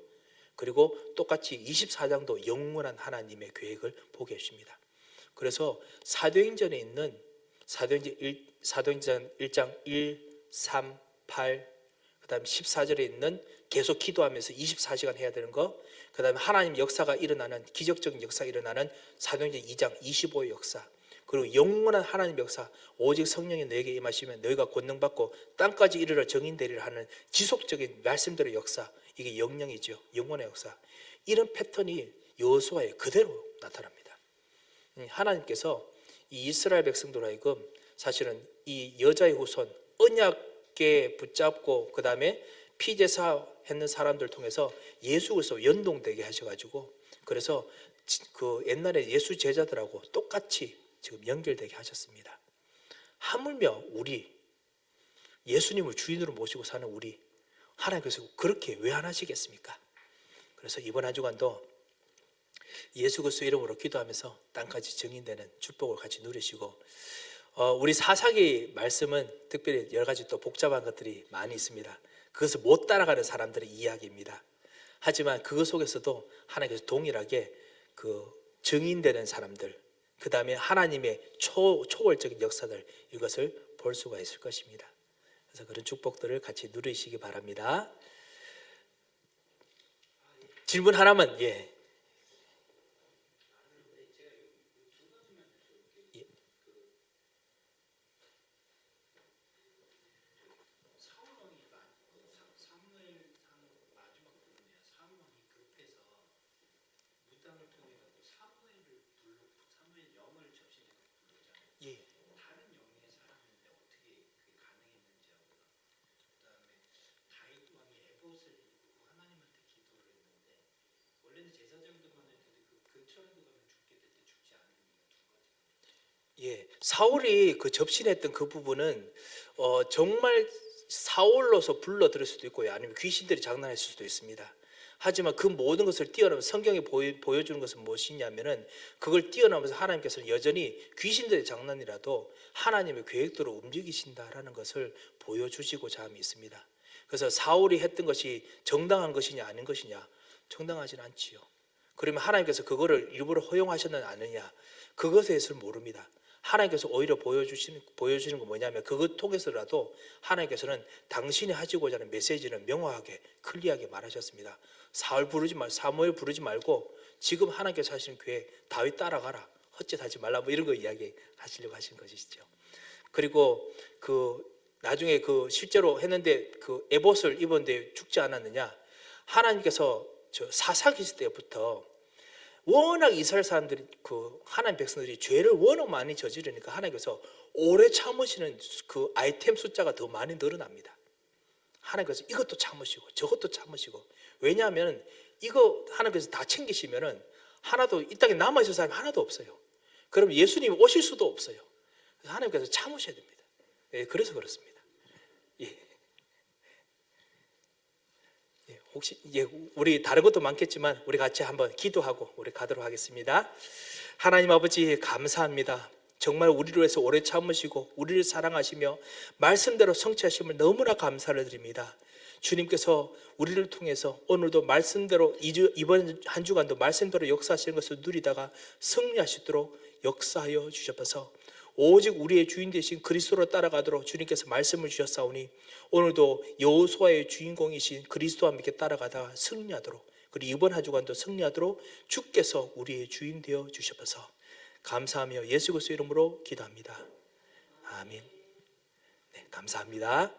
그리고 똑같이 24장도 영원한 하나님의 계획을 보게 해주십니다. 그래서 사도행전에 있는 사도행전 1장 1, 3, 8, 그 다음에 14절에 있는 계속 기도하면서 24시간 해야 되는 거, 그 다음에 하나님 역사가 일어나는, 기적적인 역사가 일어나는 사도행전 2장 25의 역사, 그리고 영원한 하나님 역사, 오직 성령이 너에게 임하시면 너희가 권능받고 땅까지 이르러 정인되리라 하는 지속적인 말씀들의 역사, 이게 영령이죠. 영원의 역사. 이런 패턴이 여호수아에 그대로 나타납니다. 하나님께서 이 이스라엘 백성들 하여금 사실은 이 여자의 후손, 언약에 붙잡고 그 다음에 피제사 했는 사람들 통해서 예수 그리스도 연동되게 하셔가지고, 그래서 그 옛날에 예수 제자들하고 똑같이 지금 연결되게 하셨습니다. 하물며 우리 예수님을 주인으로 모시고 사는 우리, 하나님께서 그렇게 왜 안 하시겠습니까? 그래서 이번 한 주간도 예수 그리스도 이름으로 기도하면서 땅까지 증인되는 축복을 같이 누리시고, 우리 사사기 말씀은 특별히 여러 가지 또 복잡한 것들이 많이 있습니다. 그것을 못 따라가는 사람들의 이야기입니다. 하지만 그것 속에서도 하나님께서 동일하게 그 증인되는 사람들, 그 다음에 하나님의 초월적인 역사들, 이것을 볼 수가 있을 것입니다. 그래서 그런 축복들을 같이 누리시기 바랍니다. 질문 하나만. 예. 예. 예, 사울이 그 접신했던 그 부분은 정말 사울로서 불러들일 수도 있고요, 아니면 귀신들이 장난했을 수도 있습니다. 하지만 그 모든 것을 뛰어넘어서 성경이 보여주는 것은 무엇이냐면은, 그걸 뛰어넘어서 하나님께서는 여전히 귀신들의 장난이라도 하나님의 계획대로 움직이신다라는 것을 보여주시고자 함이 있습니다. 그래서 사울이 했던 것이 정당한 것이냐 아닌 것이냐, 정당하진 않지요. 그러면 하나님께서 그거를 일부러 허용하셨느냐 아니냐, 그것에 대해서는 모릅니다. 하나님께서 오히려 보여주시는 건 뭐냐면, 그것 통해서라도 하나님께서는 당신이 하시고자 하는 메시지를 명확하게 클리어하게 말하셨습니다. 사무엘 부르지 말고 지금 하나님께서 하시는 계획, 다윗 따라가라, 헛짓하지 말라, 뭐 이런 거 이야기하시려고 하신 것이죠. 그리고 나중에 실제로 했는데 에봇을 입었는데 죽지 않았느냐, 하나님께서 사사기 때부터 워낙 이스라엘 사람들이, 하나님 백성들이 죄를 워낙 많이 저지르니까 하나님께서 오래 참으시는 그 아이템 숫자가 더 많이 늘어납니다. 하나님께서 이것도 참으시고 저것도 참으시고, 왜냐하면 이거 하나님께서 다 챙기시면은 하나도 이 땅에 남아있을 사람이 하나도 없어요. 그럼 예수님이 오실 수도 없어요. 그래서 하나님께서 참으셔야 됩니다. 예, 그래서 그렇습니다. 예. 혹시 우리 다른 것도 많겠지만 우리 같이 한번 기도하고 우리 가도록 하겠습니다. 하나님 아버지, 감사합니다. 정말 우리를 위해서 오래 참으시고 우리를 사랑하시며 말씀대로 성취하심을 너무나 감사를 드립니다. 주님께서 우리를 통해서 오늘도 말씀대로 이번 한 주간도 말씀대로 역사하시는 것을 누리다가 승리하시도록 역사하여 주셔서 오직 우리의 주인 되신 그리스도로 따라가도록 주님께서 말씀을 주셨사오니, 오늘도 여호수아의 주인공이신 그리스도와 함께 따라가다가 승리하도록, 그리고 이번 한 주간도 승리하도록 주께서 우리의 주인 되어 주셔서 감사하며 예수 그리스도 이름으로 기도합니다. 아멘. 네, 감사합니다.